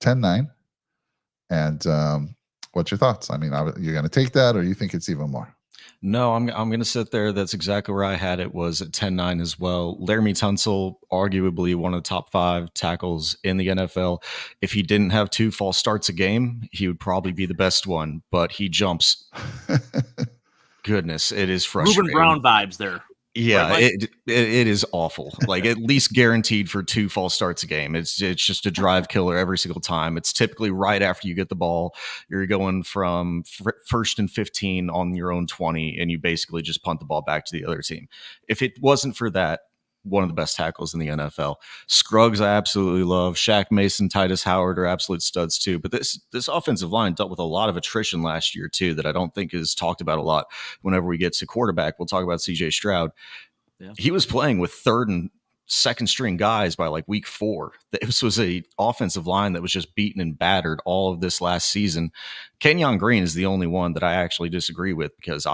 10-9. And what's your thoughts? I mean, you're going to take that, or you think it's even more? No, I'm going to sit there. That's exactly where I had it, was at 10-9 as well. Laramie Tunsil, arguably one of the top 5 tackles in the NFL. If he didn't have 2 false starts a game, he would probably be the best one, but he jumps. Goodness, it is frustrating. Ruben Brown vibes there. Yeah, right, it is awful. Like, at least guaranteed for 2 false starts a game. It's just a drive killer every single time. It's typically right after you get the ball. You're going from first and 15 on your own 20, and you basically just punt the ball back to the other team. If it wasn't for that, one of the best tackles in the NFL. Scruggs, I absolutely love. Shaq Mason, Titus Howard are absolute studs too. But this offensive line dealt with a lot of attrition last year too that I don't think is talked about a lot. Whenever we get to quarterback, we'll talk about CJ Stroud. Yeah. He was playing with 3rd and 2nd string guys by like week 4. This was a offensive line that was just beaten and battered all of this last season. Kenyon Green is the only one that I actually disagree with, because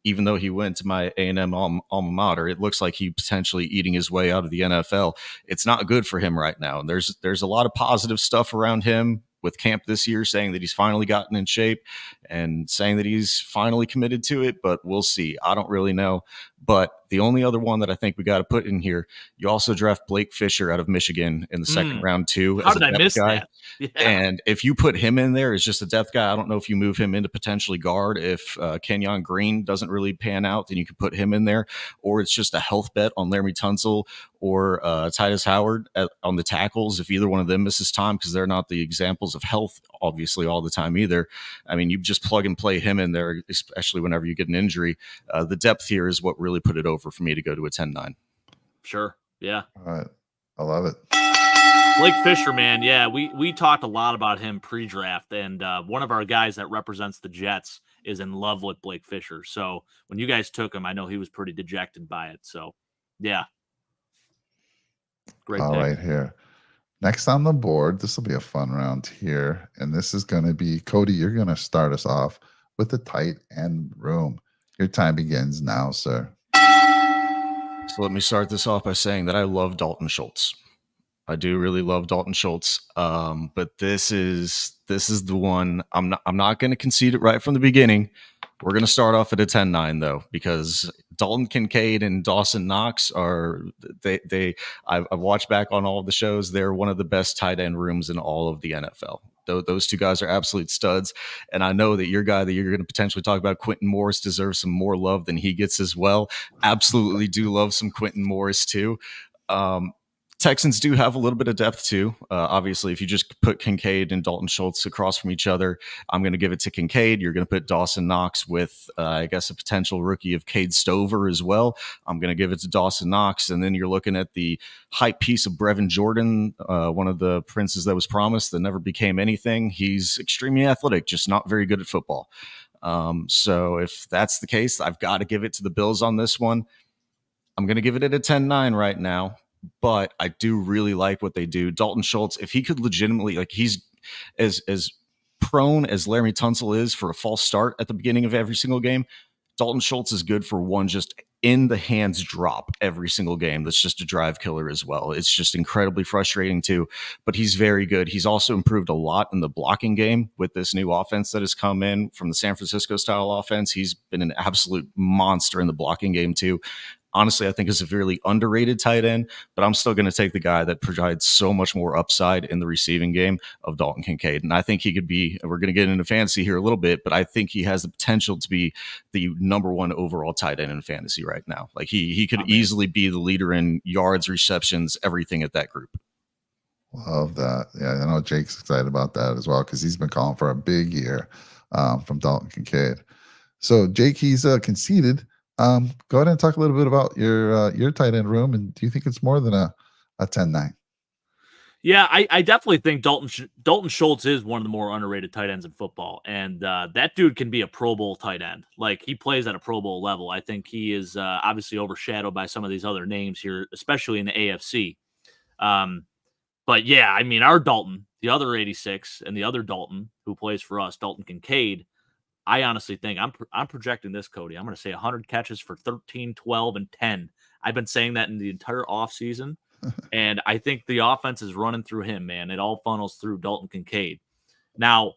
even though he went to my A&M alma mater, it looks like he's potentially eating his way out of the NFL. It's not good for him right now. And there's a lot of positive stuff around him with camp this year, saying that he's finally gotten in shape and saying that he's finally committed to it, but we'll see. I don't really know. But the only other one that I think we got to put in here, you also draft Blake Fisher out of Michigan in the second round too. How did I miss that? Yeah. And if you put him in there as just a depth guy, I don't know if you move him into potentially guard. If Kenyon Green doesn't really pan out, then you can put him in there. Or it's just a health bet on Laramie Tunsil or Titus Howard on the tackles if either one of them misses time, because they're not the examples of health, obviously, all the time either. I mean, you just plug and play him in there, especially whenever you get an injury. The depth here is what really put it over for me to go to a 10-9. Sure. Yeah. All right. I love it. Blake Fisher, man. Yeah, we talked a lot about him pre-draft, and one of our guys that represents the Jets is in love with Blake Fisher. So when you guys took him, I know he was pretty dejected by it. So, yeah. Great All pick. right, here. Next on the board, this will be a fun round here, and this is going to be, Cody, you're going to start us off with the tight end room. Your time begins now, sir. So let me start this off by saying that I love Dalton Schultz. I do really love Dalton Schultz, but this is the one. I'm not going to concede it right from the beginning. We're going to start off at a 10-9 though, because Dalton Kincaid and Dawson Knox are I've watched back on all of the shows. They're one of the best tight end rooms in all of the NFL. Those 2 guys are absolute studs. And I know that your guy that you're going to potentially talk about, Quentin Morris, deserves some more love than he gets as well. Absolutely do love some Quentin Morris too. Texans do have a little bit of depth too. Obviously, if you just put Kincaid and Dalton Schultz across from each other, I'm going to give it to Kincaid. You're going to put Dawson Knox with, I guess, a potential rookie of Cade Stover as well. I'm going to give it to Dawson Knox. And then you're looking at the hype piece of Brevin Jordan, one of the princes that was promised that never became anything. He's extremely athletic, just not very good at football. So if that's the case, I've got to give it to the Bills on this one. I'm going to give it at a 10-9 right now. But I do really like what they do. Dalton Schultz, if he could legitimately, like, he's as prone as Laramie Tunsil is for a false start at the beginning of every single game, Dalton Schultz is good for one just in the hands drop every single game. That's just a drive killer as well. It's just incredibly frustrating too, but he's very good. He's also improved a lot in the blocking game with this new offense that has come in from the San Francisco style offense. He's been an absolute monster in the blocking game too. Honestly, I think is a really underrated tight end, but I'm still going to take the guy that provides so much more upside in the receiving game of Dalton Kincaid. And I think he could be, we're going to get into fantasy here a little bit, but I think he has the potential to be the number one overall tight end in fantasy right now. Like he could easily be the leader in yards, receptions, everything at that group. Love that. Yeah, I know Jake's excited about that as well because he's been calling for a big year from Dalton Kincaid. So Jake, he's conceded. Go ahead and talk a little bit about your tight end room, and do you think it's more than a 10-9? Yeah, I definitely think Dalton Schultz is one of the more underrated tight ends in football, and that dude can be a Pro Bowl tight end. Like, he plays at a Pro Bowl level. I think he is obviously overshadowed by some of these other names here, especially in the AFC. But yeah, I mean, our Dalton, the other 86, and the other Dalton who plays for us, Dalton Kincaid, I honestly think I'm projecting this, Cody. I'm going to say 100 catches for 13, 12, and 10. I've been saying that in the entire offseason, and I think the offense is running through him, man. It all funnels through Dalton Kincaid. Now,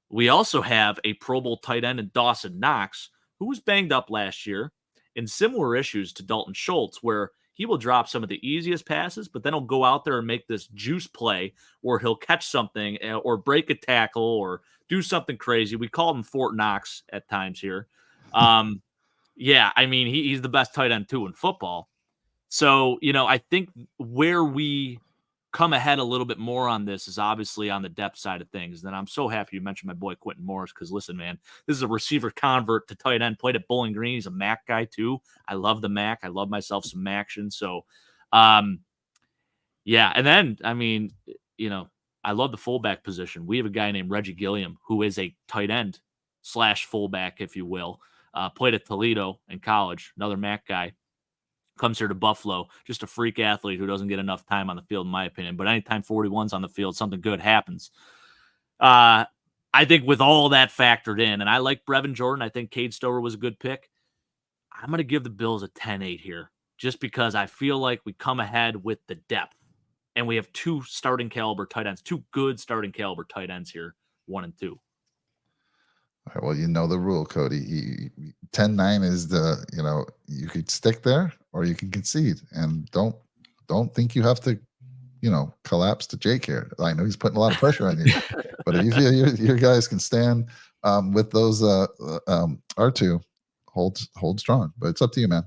we also have a Pro Bowl tight end in Dawson Knox, who was banged up last year, in similar issues to Dalton Schultz, where he will drop some of the easiest passes, but then he'll go out there and make this juice play where he'll catch something or break a tackle or do something crazy. We call him Fort Knox at times here. Yeah, I mean, he's the best tight end too in football. So, I think where we come ahead a little bit more on this is obviously on the depth side of things. And I'm so happy you mentioned my boy Quentin Morris, because listen, man, this is a receiver convert to tight end, played at Bowling Green. He's a Mac guy too. I love the Mac. I love myself some action. So, yeah. And then, I mean, I love the fullback position. We have a guy named Reggie Gilliam, who is a tight end / fullback, if you will. Played at Toledo in college, another Mac guy. Comes here to Buffalo, just a freak athlete who doesn't get enough time on the field, in my opinion. But anytime 41's on the field, something good happens. I think with all that factored in, and I like Brevin Jordan, I think Cade Stover was a good pick. I'm going to give the Bills a 10-8 here, just because I feel like we come ahead with the depth. And we have two starting caliber tight ends, two good starting caliber tight ends here, 1 and 2. All right, well, you know the rule, Cody. 10-9 is you could stick there or you can concede, and don't think you have to, collapse to Jake here. I know he's putting a lot of pressure on you, but if you feel your guys can stand with those R2, hold strong. But it's up to you, man.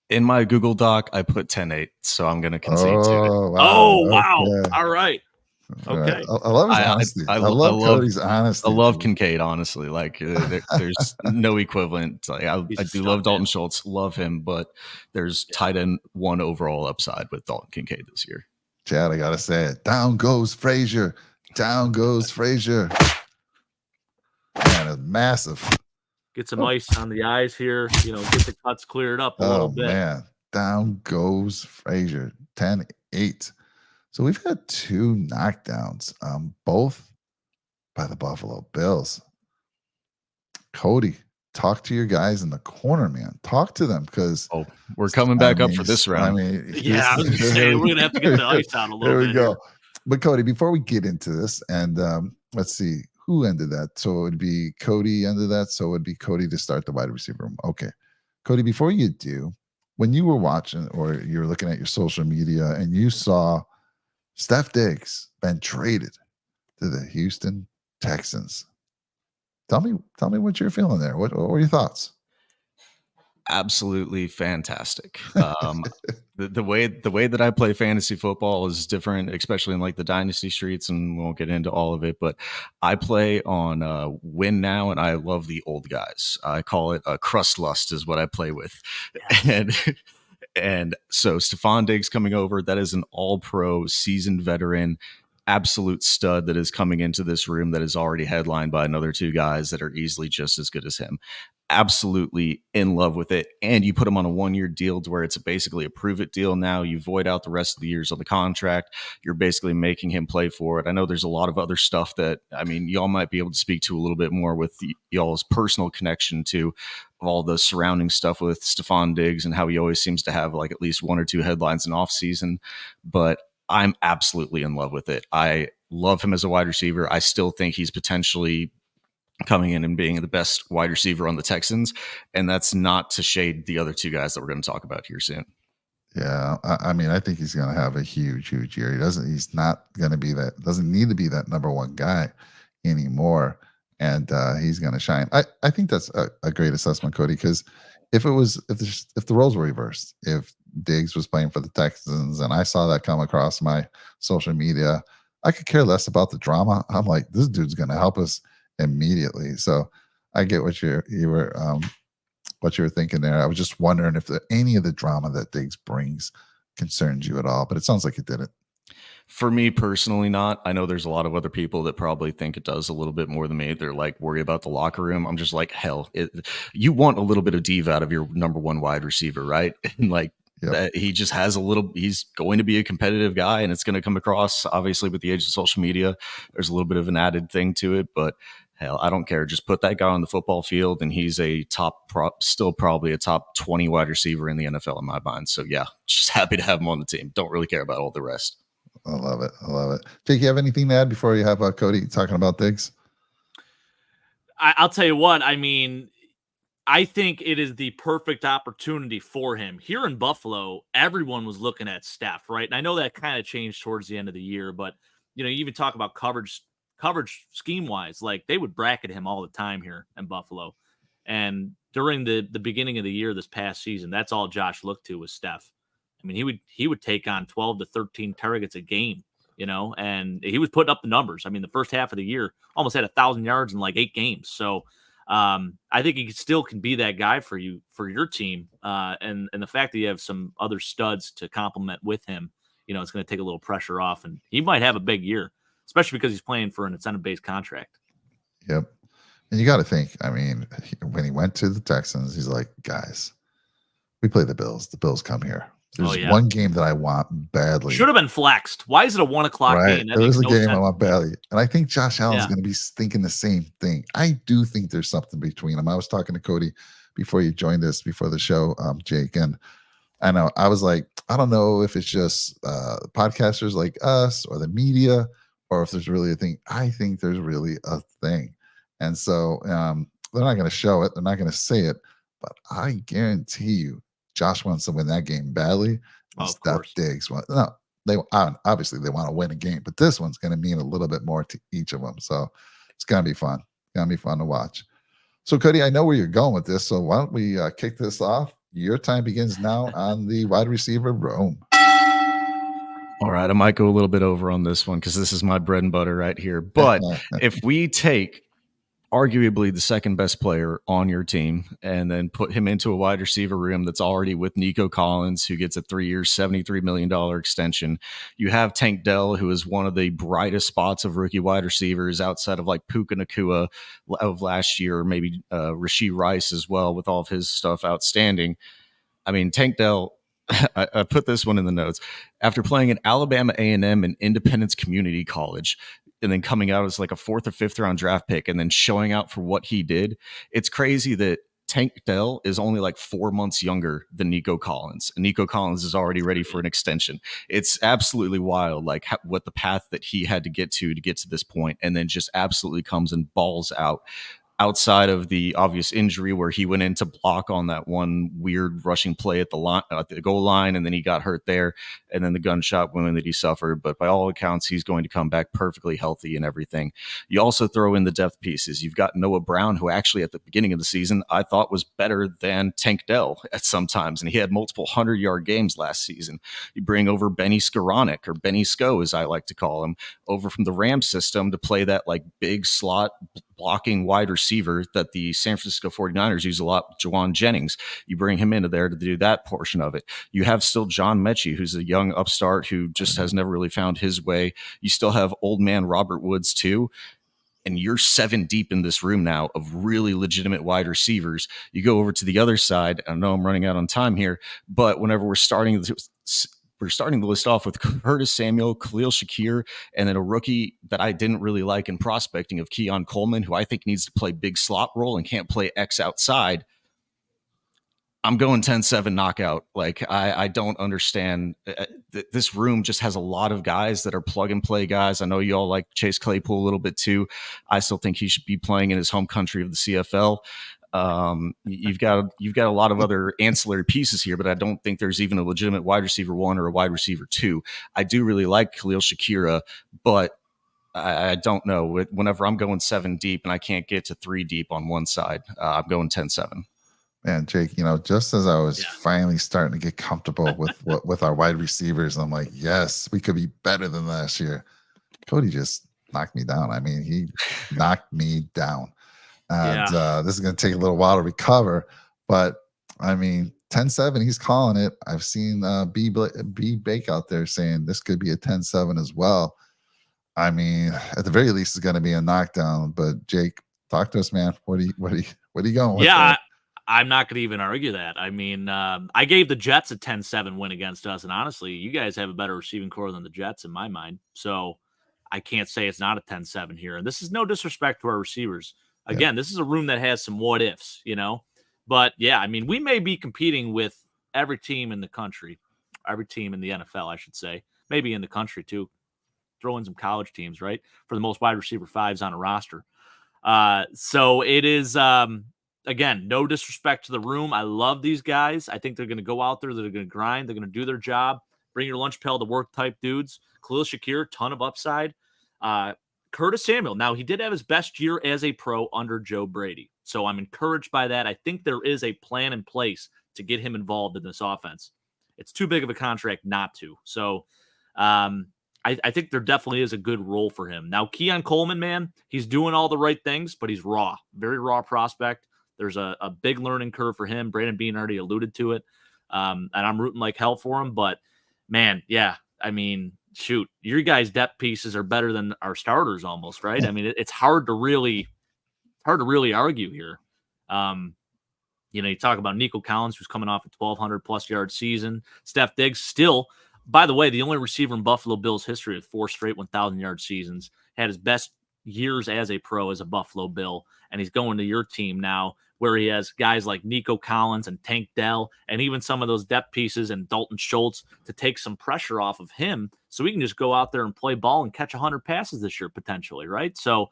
In my Google Doc, I put 10-8, so I'm going to concede to it. Wow. Oh, wow. Okay. All right. Okay. Right. I love his honesty. I love Cody's honesty. I love Kincaid, honestly. Like, there's no equivalent. Like, I do love Dalton Schultz, love him, but there's tight end 1 overall upside with Dalton Kincaid this year. Chad, I got to say it. Down goes Frazier. Down goes Frazier. Man, it's massive. Get some ice on the eyes here. Get the cuts cleared up a little bit. Man, down goes Frazier. 10-8. So we've had 2 knockdowns, both by the Buffalo Bills. Cody, talk to your guys in the corner, man. Talk to them, because we're coming back up for this round. I was just saying, we're gonna have to get the ice out a little bit. There we go. But Cody, before we get into this, and let's see who ended that. So it would be Cody ended that. So it would be Cody to start the wide receiver room. Okay, Cody, before you do, when you were watching or you're looking at your social media and you saw Steph Diggs been traded to the Houston Texans, tell me what you're feeling there. What were your thoughts? Absolutely fantastic. The way that I play fantasy football is different, especially in like the dynasty streets, and we won't get into all of it, but I play on win now, and I love the old guys. I call it crust lust is what I play with. Yes. And so Stefon Diggs coming over, that is an all-pro seasoned veteran, absolute stud that is coming into this room that is already headlined by another two guys that are easily just as good as him. Absolutely in love with it. And you put him on a 1-year deal to where it's basically a prove it deal now. You void out the rest of the years on the contract. You're basically making him play for it. I know there's a lot of other stuff that, I mean, y'all might be able to speak to a little bit more with y'all's personal connection to all the surrounding stuff with Stefon Diggs and how he always seems to have like at least 1 or 2 headlines in off season. But I'm absolutely in love with it. I love him as a wide receiver. I still think he's potentially coming in and being the best wide receiver on the Texans. And that's not to shade the other two guys that we're going to talk about here soon. Yeah. I mean, I think he's going to have a huge year. He's not going to be doesn't need to be that number one guy anymore. And he's going to shine. I think that's a great assessment, Cody, because if the roles were reversed, if Diggs was playing for the Texans and I saw that come across my social media, I could care less about the drama. I'm like, this dude's going to help us immediately. So I get what you were thinking there. I was just wondering if any of the drama that Diggs brings concerns you at all, but it sounds like it didn't. For me personally, not. I know there's a lot of other people that probably think it does a little bit more than me. They're like worried about the locker room. I'm just like, hell, you want a little bit of diva out of your number one wide receiver, right? And like, that he just has he's going to be a competitive guy, and it's going to come across, obviously, with the age of social media. There's a little bit of an added thing to it, but hell, I don't care. Just put that guy on the football field, and he's still probably a top 20 wide receiver in the NFL in my mind. So yeah, just happy to have him on the team. Don't really care about all the rest. I love it. Jake, you have anything to add before you have Cody talking about Diggs? I'll tell you what, I mean, I think it is the perfect opportunity for him. Here in Buffalo, everyone was looking at Steph, right? And I know that kind of changed towards the end of the year, but you even talk about coverage scheme-wise, like they would bracket him all the time here in Buffalo. And during the beginning of the year this past season, that's all Josh looked to was Steph. I mean, he would take on 12 to 13 targets a game, and he was putting up the numbers. I mean, the first half of the year almost had 1,000 yards in like 8 games. So I think he still can be that guy for your team. And the fact that you have some other studs to complement with him, it's going to take a little pressure off, and he might have a big year, especially because he's playing for an incentive-based contract. Yep. And you got to think, I mean, when he went to the Texans, he's like, guys, we play the Bills. The Bills come here. There's one game that I want badly. Should have been flexed. Why is it a 1 o'clock game? That there's a game I want badly. And I think Josh Allen's going to be thinking the same thing. I do think there's something between them. I was talking to Cody before you joined us, before the show, Jake. And I know I was like, I don't know if it's just podcasters like us or the media, or if there's really a thing. I think there's really a thing. And so they're not going to show it. They're not going to say it. But I guarantee you, Josh wants to win that game badly. Steph Diggs. They obviously they want to win a game, but this one's going to mean a little bit more to each of them. So it's going to be fun. It's going to be fun to watch. So Cody, I know where you're going with this. So why don't we kick this off? Your time begins now on the wide receiver room. All right, I might go a little bit over on this one because this is my bread and butter right here. But if we take arguably the second best player on your team and then put him into a wide receiver room that's already with Nico Collins, who gets a 3-year, $73 million extension. You have Tank Dell, who is one of the brightest spots of rookie wide receivers outside of like Puka Nacua of last year, or maybe Rashee Rice as well, with all of his stuff outstanding. I mean, Tank Dell, I put this one in the notes. After playing at Alabama A&M and Independence Community College, and then coming out as like a 4th or 5th round draft pick and then showing out for what he did. It's crazy that Tank Dell is only like 4 months younger than Nico Collins, and Nico Collins is already ready for an extension. It's absolutely wild, like what the path that he had to get to this point, and then just absolutely comes and balls out. Outside of the obvious injury where he went in to block on that one weird rushing play at the goal line, and then he got hurt there, and then the gunshot wound that he suffered. But by all accounts, he's going to come back perfectly healthy and everything. You also throw in the depth pieces. You've got Noah Brown, who actually at the beginning of the season I thought was better than Tank Dell at some times, and he had multiple 100-yard games last season. You bring over Benny Skoranek, or Benny Sko as I like to call him, over from the Rams system to play that like big slot blocking wide receiver that the San Francisco 49ers use a lot, Jawan Jennings. You bring him into there to do that portion of it. You have still John Mechie, who's a young upstart who just has never really found his way. You still have old man Robert Woods too. And you're 7 deep in this room now of really legitimate wide receivers. You go over to the other side. I know I'm running out on time here, but whenever we're starting to list off with Curtis Samuel, Khalil Shakir, and then a rookie that I didn't really like in prospecting of Keon Coleman, who I think needs to play big slot role and can't play X outside. I'm going 10-7 knockout. Like, I don't understand. This room just has a lot of guys that are plug and play guys. I know you all like Chase Claypool a little bit too. I still think he should be playing in his home country of the CFL. You've got a lot of other ancillary pieces here, but I don't think there's even a legitimate wide receiver 1 or a wide receiver 2. I do really like Khalil Shakira, but I don't know. Whenever I'm going 7 deep and I can't get to 3 deep on one side, I'm going 10-7. Man, Jake, just as I was finally starting to get comfortable with our wide receivers, I'm like, yes, we could be better than last year. Cody just knocked me down. I mean, he knocked me down. And this is going to take a little while to recover. But, I mean, 10-7, he's calling it. I've seen B Bake out there saying this could be a 10-7 as well. I mean, at the very least, it's going to be a knockdown. But, Jake, talk to us, man. What are you going with? Yeah, I'm not going to even argue that. I mean, I gave the Jets a 10-7 win against us. And honestly, you guys have a better receiving core than the Jets in my mind. So I can't say it's not a 10-7 here. And this is no disrespect to our receivers. Again, this is a room that has some what ifs, But yeah, I mean, we may be competing with every team in the country, every team in the NFL, I should say, maybe in the country too. Throw in some college teams, right? For the most wide receiver 5s on a roster. So it is, again, no disrespect to the room. I love these guys. I think they're going to go out there. They're going to grind. They're going to do their job. Bring your lunch pail to work type dudes. Khalil Shakir, ton of upside. Curtis Samuel. Now, he did have his best year as a pro under Joe Brady. So I'm encouraged by that. I think there is a plan in place to get him involved in this offense. It's too big of a contract not to. So I think there definitely is a good role for him. Now, Keon Coleman, man, he's doing all the right things, but he's raw. Very raw prospect. There's a big learning curve for him. Brandon Beane already alluded to it. And I'm rooting like hell for him. But, man, yeah, I mean, shoot, your guys' depth pieces are better than our starters almost, right? I mean, it's hard to really argue here. You talk about Nico Collins, who's coming off a 1,200-plus yard season. Steph Diggs still, by the way, the only receiver in Buffalo Bills history with 4 straight 1,000-yard seasons, had his best years as a pro as a Buffalo Bill, and he's going to your team now where he has guys like Nico Collins and Tank Dell and even some of those depth pieces and Dalton Schultz to take some pressure off of him so we can just go out there and play ball and catch 100 passes this year potentially, right? So,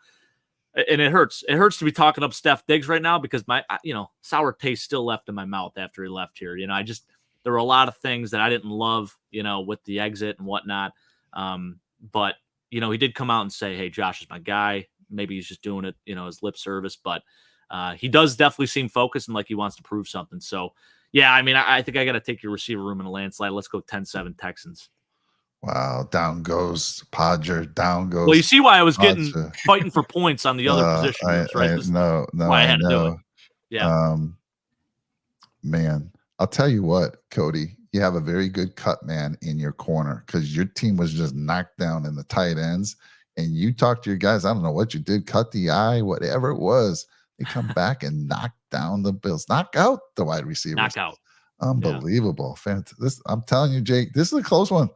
and it hurts. It hurts to be talking up Steph Diggs right now because my, sour taste still left in my mouth after he left here. There were a lot of things that I didn't love, with the exit and whatnot. But, he did come out and say, hey, Josh is my guy. Maybe he's just doing it, as lip service, but he does definitely seem focused and like he wants to prove something. So, yeah, I mean, I think I got to take your receiver room in a landslide. Let's go 10-7 Texans. Wow, down goes Podger, down goes. Well, you see why I was Podger. fighting for points on the other position groups, right? No, why I had to do it. Yeah. Man, I'll tell you what, Cody, you have a very good cut man in your corner because your team was just knocked down in the tight ends. And you talked to your guys, I don't know what you did, cut the eye, whatever it was. They come back and knock down the Bills, knock out the wide receivers. Knock out. Unbelievable. Yeah. Fantastic. I'm telling you, Jake, this is a close one.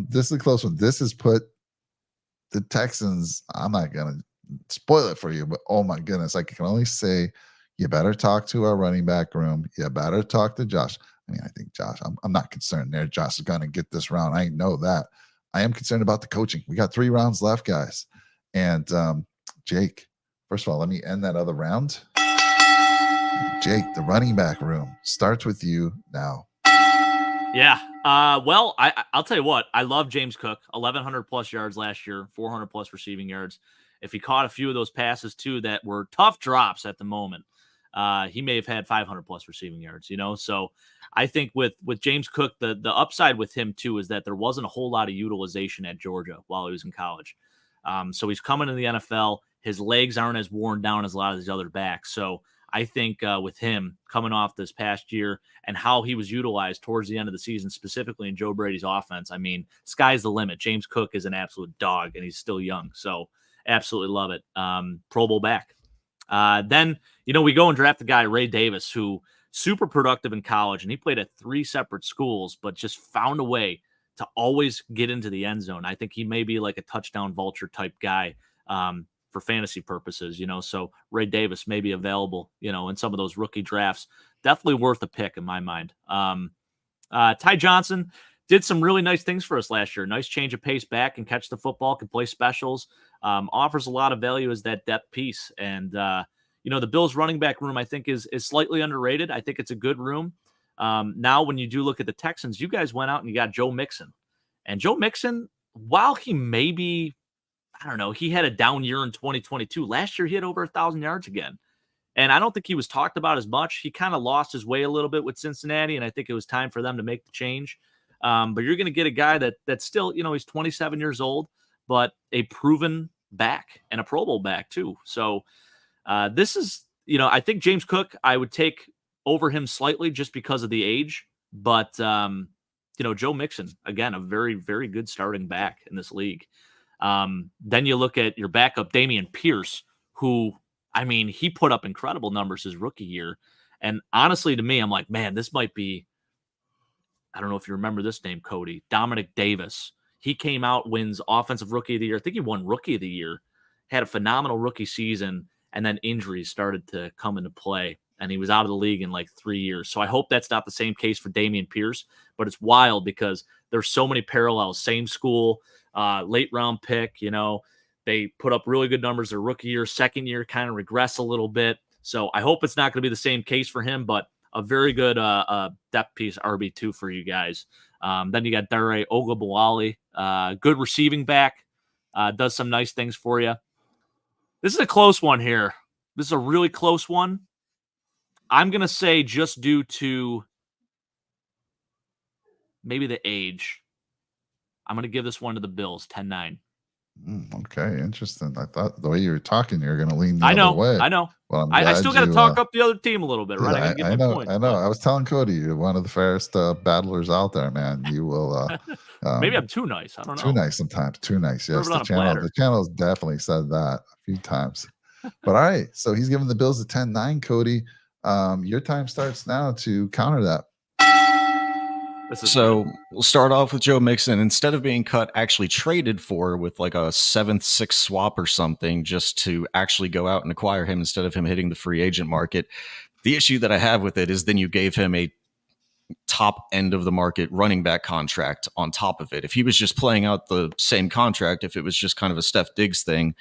This has put the Texans, I'm not going to spoil it for you, but oh my goodness, I can only say you better talk to our running back room. You better talk to Josh. I mean, I think Josh, I'm not concerned there. Josh is going to get this round. I know that. I am concerned about the coaching. We got 3 rounds left, guys. And Jake, first of all, let me end that other round. Jake, the running back room starts with you now. Yeah. Well, I'll tell you what. I love James Cook. 1,100-plus yards last year, 400-plus receiving yards. If he caught a few of those passes, too, that were tough drops at the moment, he may have had 500-plus receiving yards, So I think with James Cook, the upside with him, too, is that there wasn't a whole lot of utilization at Georgia while he was in college. So he's coming to the NFL. his legs aren't as worn down as a lot of these other backs. So I think with him coming off this past year and how he was utilized towards the end of the season, specifically in Joe Brady's offense, I mean, sky's the limit. James Cook is an absolute dog, and he's still young. So absolutely love it. Pro Bowl back. Then, we go and draft the guy, Ray Davis, who super productive in college, and he played at 3 separate schools, but just found a way to always get into the end zone. I think he may be like a touchdown vulture type guy for fantasy purposes, so Ray Davis may be available, in some of those rookie drafts. Definitely worth a pick in my mind. Ty Johnson did some really nice things for us last year. Nice change of pace back and catch the football, can play specials, offers a lot of value as that depth piece. And, the Bills running back room, I think is slightly underrated. I think it's a good room. Now, when you do look at the Texans, you guys went out and you got Joe Mixon. And Joe Mixon, while he may be, I don't know, he had a down year in 2022. Last year, he had over 1,000 yards again. And I don't think he was talked about as much. He kind of lost his way a little bit with Cincinnati, and I think it was time for them to make the change. But you're going to get a guy that's still, he's 27 years old, but a proven back and a Pro Bowl back too. So this is, I think James Cook, I would take over him slightly just because of the age. But, Joe Mixon, again, a very, very good starting back in this league. Then you look at your backup, Dameon Pierce, who, he put up incredible numbers his rookie year. And honestly, to me, I'm like, man, this might be, I don't know if you remember this name, Cody, Dominic Davis. He came out, wins Offensive Rookie of the Year. I think he won Rookie of the Year, had a phenomenal rookie season, and then injuries started to come into play. And he was out of the league in like 3 years. So I hope that's not the same case for Dameon Pierce, but it's wild because there's so many parallels. Same school, late round pick, they put up really good numbers their rookie year, second year kind of regress a little bit. So I hope it's not going to be the same case for him, but a very good depth piece RB2 for you guys. Then you got Dare Ogunbowale, good receiving back, does some nice things for you. This is a close one here. This is a really close one. I'm going to say just due to maybe the age, I'm going to give this one to the Bills, 10-9. Okay, interesting. I thought the way you were talking, you were going to lean the other way. I know. Well, I still got to talk up the other team a little bit, right? Yeah, I know. I was telling Cody, you're one of the fairest battlers out there, man. You will. Maybe I'm too nice. I don't know. Too nice sometimes. Too nice. Yes, the channel's definitely said that a few times. But all right, so he's giving the Bills a 10-9, Cody. Your time starts now to counter that. So we'll start off with Joe Mixon. Instead of being cut, actually traded for with like a 7th, 6th swap or something just to actually go out and acquire him instead of him hitting the free agent market. The issue that I have with it is then you gave him a top end of the market running back contract on top of it. If he was just playing out the same contract, if it was just kind of a Steph Diggs thing,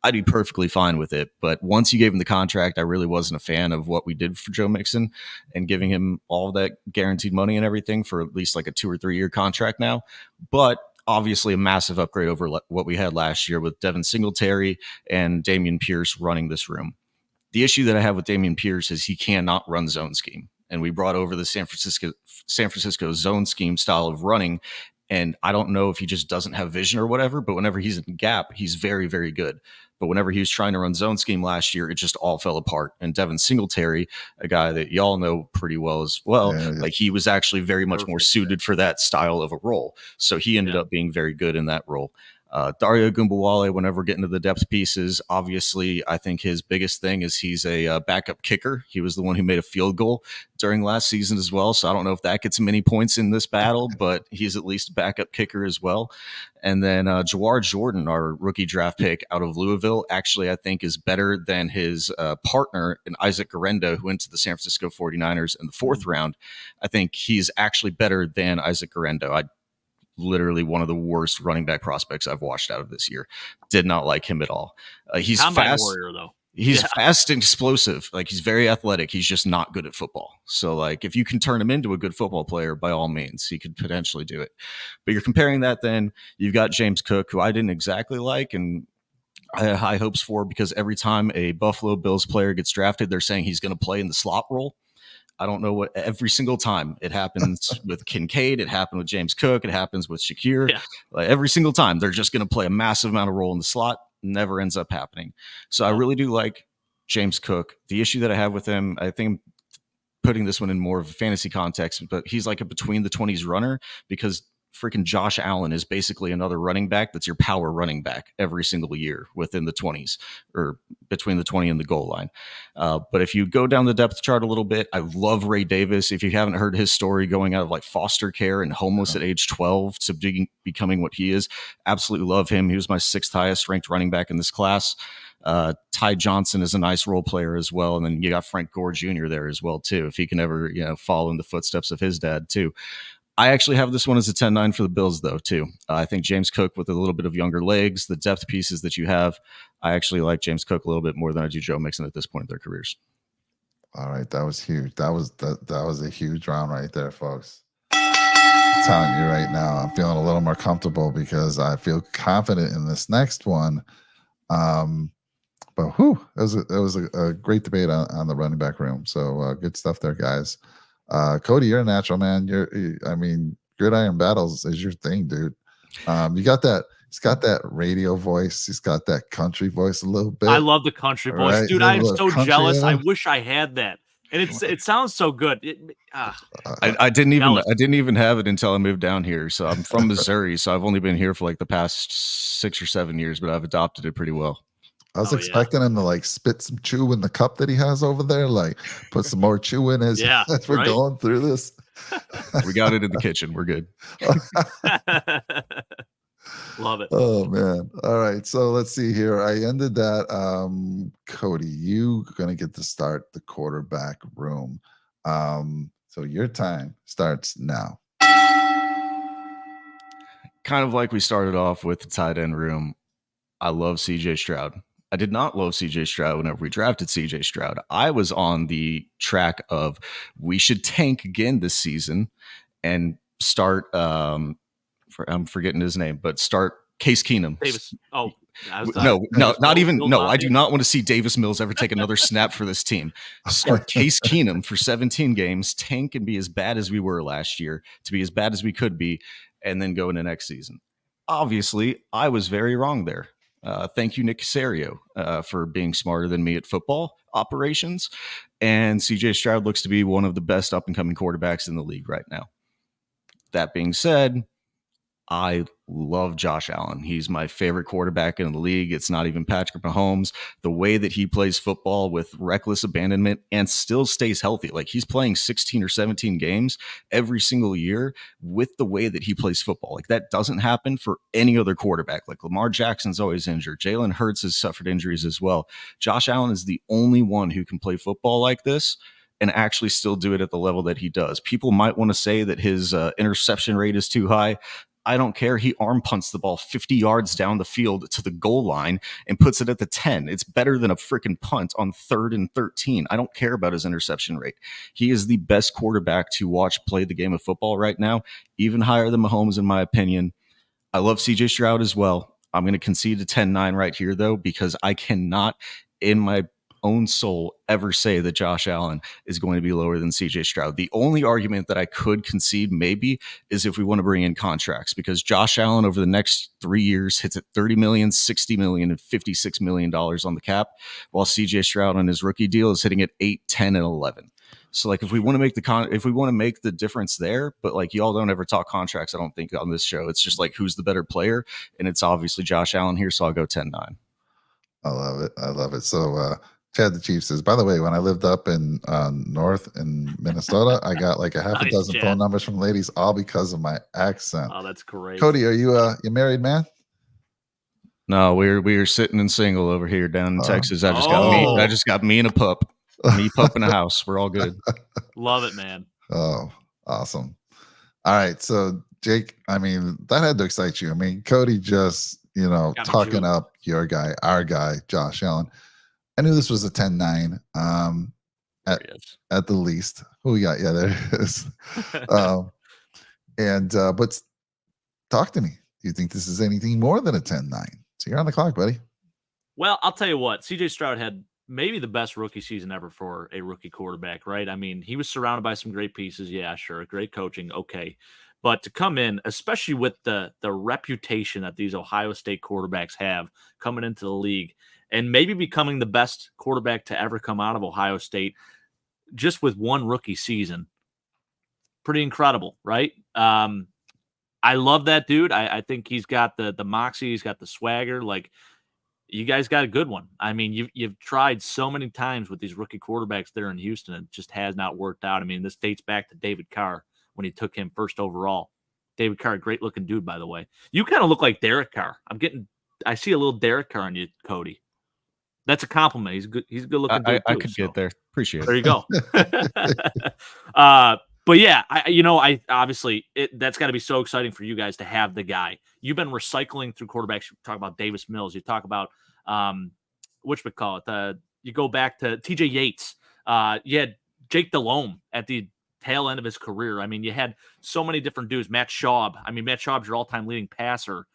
I'd be perfectly fine with it. But once you gave him the contract, I really wasn't a fan of what we did for Joe Mixon and giving him all that guaranteed money and everything for at least like a 2 or 3 year contract now. But obviously a massive upgrade over what we had last year with Devin Singletary and Dameon Pierce running this room. The issue that I have with Dameon Pierce is he cannot run zone scheme. And we brought over the San Francisco zone scheme style of running. And I don't know if he just doesn't have vision or whatever, but whenever he's in gap, he's very, very good. But whenever he was trying to run zone scheme last year, it just all fell apart. And Devin Singletary, a guy that y'all know pretty well as well, like he was actually very much more suited for that style of a role. So he ended up being very good in that role. Dare Ogunbowale, whenever we're getting to the depth pieces, obviously, I think his biggest thing is he's a backup kicker. He was the one who made a field goal during last season as well. So I don't know if that gets him any points in this battle, but he's at least a backup kicker as well. And then Jawar Jordan, our rookie draft pick out of Louisville, actually, I think is better than his partner in Isaac Guerendo, who went to the San Francisco 49ers in the 4th round. I think he's actually better than Isaac Guerendo. Literally one of the worst running back prospects I've watched out of this year. Did not like him at all. He's fast. Warrior, though. He's fast and explosive. Like he's very athletic. He's just not good at football. So like if you can turn him into a good football player, by all means, he could potentially do it. But you're comparing that then you've got James Cook, who I didn't exactly like and I had high hopes for because every time a Buffalo Bills player gets drafted, they're saying he's going to play in the slot role. I don't know what every single time it happens with Kincaid. It happened with James Cook. It happens with Shakir. Yeah. Like every single time they're just going to play a massive amount of role in the slot. never ends up happening. So I really do like James Cook. The issue that I have with him, I think I'm putting this one in more of a fantasy context, but he's like a between the 20s runner because freaking Josh Allen is basically another running back that's your power running back every single year within the 20s or between the 20 and the goal line. But if you go down the depth chart a little bit, I love Ray Davis. If you haven't heard his story going out of like foster care and homeless at age 12 to becoming what he is, absolutely love him. He was my 6th highest ranked running back in this class. Ty Johnson is a nice role player as well. And then you got Frank Gore Jr. there as well, too, if he can ever, follow in the footsteps of his dad, too. I actually have this one as a 10-9 for the Bills, though, too. I think James Cook with a little bit of younger legs, the depth pieces that you have, I actually like James Cook a little bit more than I do Joe Mixon at this point in their careers. All right, that was huge. That was a huge round right there, folks. I'm telling you right now, I'm feeling a little more comfortable because I feel confident in this next one. But it was a great debate on the running back room. So good stuff there, guys. Cody, you're a natural, man. Gridiron Battles is your thing, dude. You got that. He's got that radio voice. He's got that country voice a little bit. I love the country voice, right? dude. I am so jealous. I in him. wish I had that, and it sounds so good. I didn't even have it until I moved down here. So I'm from Missouri, so I've only been here for like the past 6 or 7 years, but I've adopted it pretty well. I was expecting him to like spit some chew in the cup that he has over there, like put some more chew in as we're going through this. We got it in the kitchen. We're good. Love it. Oh man. All right. So let's see here. I ended that. Cody, you gonna get to start the quarterback room. So your time starts now. Kind of like we started off with the tight end room. I love CJ Stroud. I did not love CJ Stroud whenever we drafted CJ Stroud. I was on the track of we should tank again this season and start I'm forgetting his name, but start Case Keenum. Davis. Oh, no, not even. No, I do not want to see Davis Mills ever take another snap for this team. Start Case Keenum for 17 games, tank and be as bad as we were last year, to be as bad as we could be, and then go into next season. Obviously, I was very wrong there. Thank you, Nick Caserio, for being smarter than me at football operations. And CJ Stroud looks to be one of the best up-and-coming quarterbacks in the league right now. That being said, I love Josh Allen. He's my favorite quarterback in the league. It's not even Patrick Mahomes. The way that he plays football with reckless abandonment and still stays healthy. Like he's playing 16 or 17 games every single year with the way that he plays football. Like that doesn't happen for any other quarterback. Like Lamar Jackson's always injured. Jalen Hurts has suffered injuries as well. Josh Allen is the only one who can play football like this and actually still do it at the level that he does. People might want to say that his interception rate is too high. I don't care. He arm punts the ball 50 yards down the field to the goal line and puts it at the 10. It's better than a freaking punt on 3rd and 13. I don't care about his interception rate. He is the best quarterback to watch play the game of football right now, even higher than Mahomes in my opinion. I love CJ Stroud as well. I'm going to concede to 10-9 right here, though, because I cannot in my own soul ever say that Josh Allen is going to be lower than CJ Stroud. The only argument that I could concede maybe is if we want to bring in contracts, because Josh Allen over the next 3 years hits at $30 million, $60 million, and $56 million on the cap, while CJ Stroud on his rookie deal is hitting at 8, 10, and 11. So like if we want to make the difference there, but like y'all don't ever talk contracts, I don't think on this show. It's just like who's the better player, and it's obviously Josh Allen here, so I'll go 10-9. I love it. So Chad the Chief says, by the way, when I lived up in north in Minnesota, I got like a half a dozen phone numbers from ladies, all because of my accent. Oh, that's great. Cody, are you married man? No, we're sitting and single over here down in Texas. I just got me and a pup. Me, pup, in a house. We're all good. Love it, man. Oh, awesome. All right. So Jake, I mean, that had to excite you. I mean, Cody just, talking up your guy, our guy, Josh Allen. I knew this was a 10-9 at the least. Who we got? Yeah, there it is. But talk to me. Do you think this is anything more than a 10-9? So you're on the clock, buddy. Well, I'll tell you what. CJ Stroud had maybe the best rookie season ever for a rookie quarterback, right? I mean, he was surrounded by some great pieces. Yeah, sure. Great coaching. Okay. But to come in, especially with the reputation that these Ohio State quarterbacks have coming into the league, and maybe becoming the best quarterback to ever come out of Ohio State, just with one rookie season, pretty incredible, right? I love that dude. I think he's got the moxie, he's got the swagger. Like, you guys got a good one. I mean, you've tried so many times with these rookie quarterbacks there in Houston, and it just has not worked out. I mean, this dates back to David Carr when he took him first overall. David Carr, great looking dude, by the way. You kind of look like Derek Carr. I see a little Derek Carr on you, Cody. That's a compliment. He's good. He's a good looking dude. I could get there. Appreciate it. There you go. But yeah, I obviously that's got to be so exciting for you guys to have the guy. You've been recycling through quarterbacks. You talk about Davis Mills. You talk about whatchamacallit. You go back to T.J. Yates. You had Jake Delhomme at the tail end of his career. I mean, you had so many different dudes. Matt Schaub. I mean, Matt Schaub's your all-time leading passer.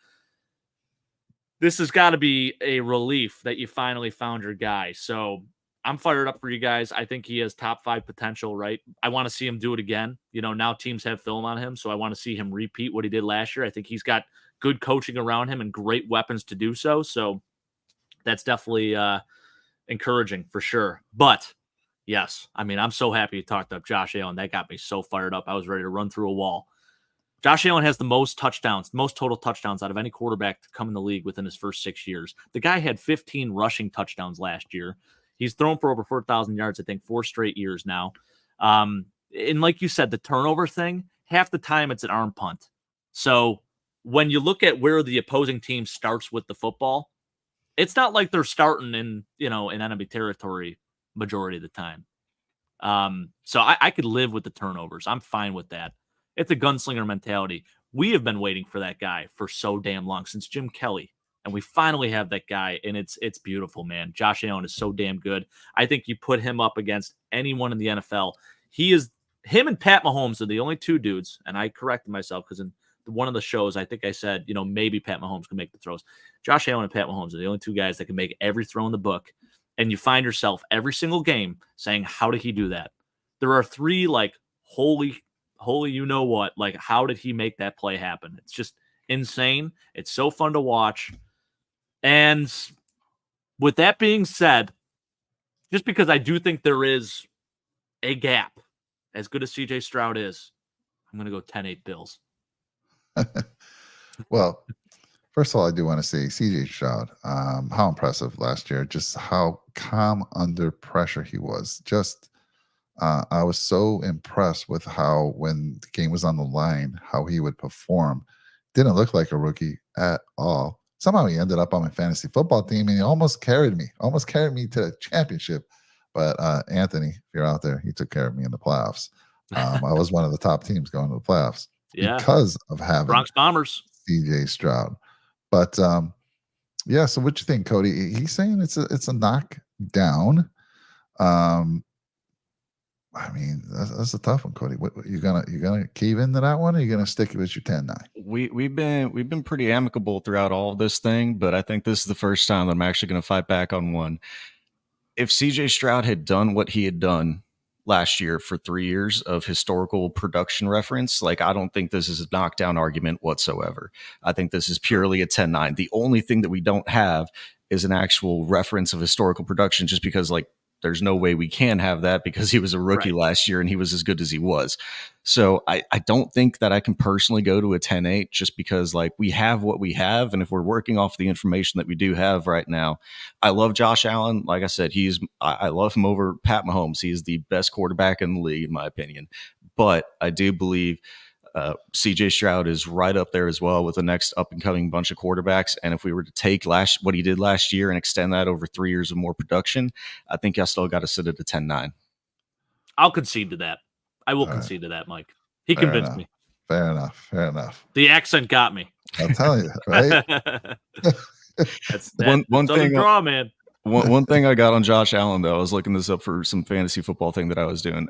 This has got to be a relief that you finally found your guy. So I'm fired up for you guys. I think he has top 5 potential, right? I want to see him do it again. Now teams have film on him, so I want to see him repeat what he did last year. I think he's got good coaching around him and great weapons to do so. So that's definitely encouraging for sure. But yes, I mean, I'm so happy you talked up Josh Allen. That got me so fired up. I was ready to run through a wall. Josh Allen has the most total touchdowns out of any quarterback to come in the league within his first 6 years. The guy had 15 rushing touchdowns last year. He's thrown for over 4,000 yards, I think, 4 straight years now. And like you said, the turnover thing, half the time it's an arm punt. So when you look at where the opposing team starts with the football, it's not like they're starting in enemy territory majority of the time. So I could live with the turnovers. I'm fine with that. It's a gunslinger mentality. We have been waiting for that guy for so damn long, since Jim Kelly. And we finally have that guy, and it's beautiful, man. Josh Allen is so damn good. I think you put him up against anyone in the NFL. Him and Pat Mahomes are the only two dudes, and I corrected myself because in one of the shows, I think I said, maybe Pat Mahomes can make the throws. Josh Allen and Pat Mahomes are the only two guys that can make every throw in the book. And you find yourself every single game saying, how did he do that? There are 3 holy, how did he make that play happen? It's just insane. It's so fun to watch. And with that being said, just because I do think there is a gap, as good as CJ Stroud is, I'm going to go 10-8 Bills. Well, first of all, I do want to say CJ Stroud, how impressive last year, just how calm under pressure he was. I was so impressed with how, when the game was on the line, how he would perform. Didn't look like a rookie at all. Somehow he ended up on my fantasy football team, and he almost carried me to the championship. But Anthony, if you're out there, he took care of me in the playoffs. I was one of the top teams going to the playoffs because of having Bronx Bombers, CJ Stroud. But so what you think, Cody? He's saying it's a knockdown. I mean, that's a tough one, Cody. What, you gonna cave into that one, or you gonna stick with your 10-9? We've been pretty amicable throughout all of this thing, but I think this is the first time that I'm actually going to fight back on one. If CJ Stroud had done what he had done last year for 3 years of historical production reference, I don't think this is a knockdown argument whatsoever. I think this is purely a 10-9. The only thing that we don't have is an actual reference of historical production, just because there's no way we can have that because he was a rookie last year and he was as good as he was. So I don't think that I can personally go to a 10-8 just because we have what we have. And if we're working off the information that we do have right now, I love Josh Allen. Like I said, I love him over Pat Mahomes. He is the best quarterback in the league, in my opinion. But I do believe CJ Stroud is right up there as well with the next up and coming bunch of quarterbacks. And if we were to take what he did last year and extend that over 3 years of more production, I think I still got to sit at a 10-9. I'll concede to that. I will concede to that, Mike. He convinced me. Fair enough. The accent got me. I'll tell you, right? That's one thing. Draw, man. One thing I got on Josh Allen, though, I was looking this up for some fantasy football thing that I was doing.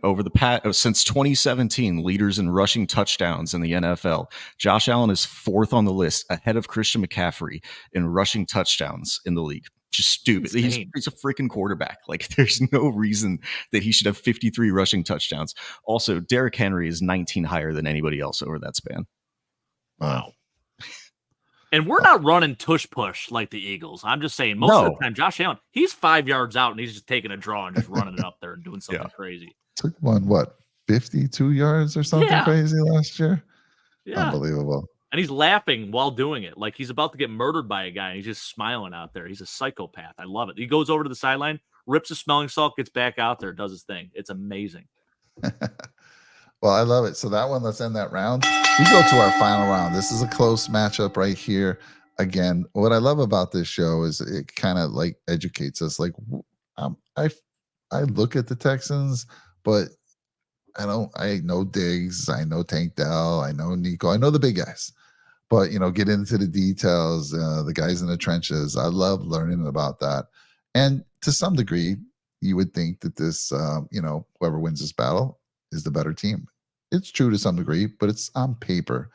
Since 2017, leaders in rushing touchdowns in the NFL. Josh Allen is 4th on the list, ahead of Christian McCaffrey in rushing touchdowns in the league. just stupid. He's a freaking quarterback. Like, there's no reason that he should have 53 rushing touchdowns. Also, Derrick Henry is 19 higher than anybody else over that span. Wow. And we're not running tush push like the Eagles. I'm just saying, most of the time, Josh Allen, he's 5 yards out and he's just taking a draw and just running it up there and doing something crazy. Took one, 52 yards or something crazy last year? Yeah. Unbelievable. And he's laughing while doing it. Like he's about to get murdered by a guy. And he's just smiling out there. He's a psychopath. I love it. He goes over to the sideline, rips a smelling salt, gets back out there, does his thing. It's amazing. Well, I love it. So that one, let's end that round. We go to our final round. This is a close matchup right here. Again, what I love about this show is it kind of like educates us. Like I look at the Texans, but I know Diggs, I know Tank Dell, I know Nico, I know the big guys. But, get into the details, the guys in the trenches. I love learning about that. And to some degree, you would think that this, whoever wins this battle is the better team. It's true to some degree, but it's on paper.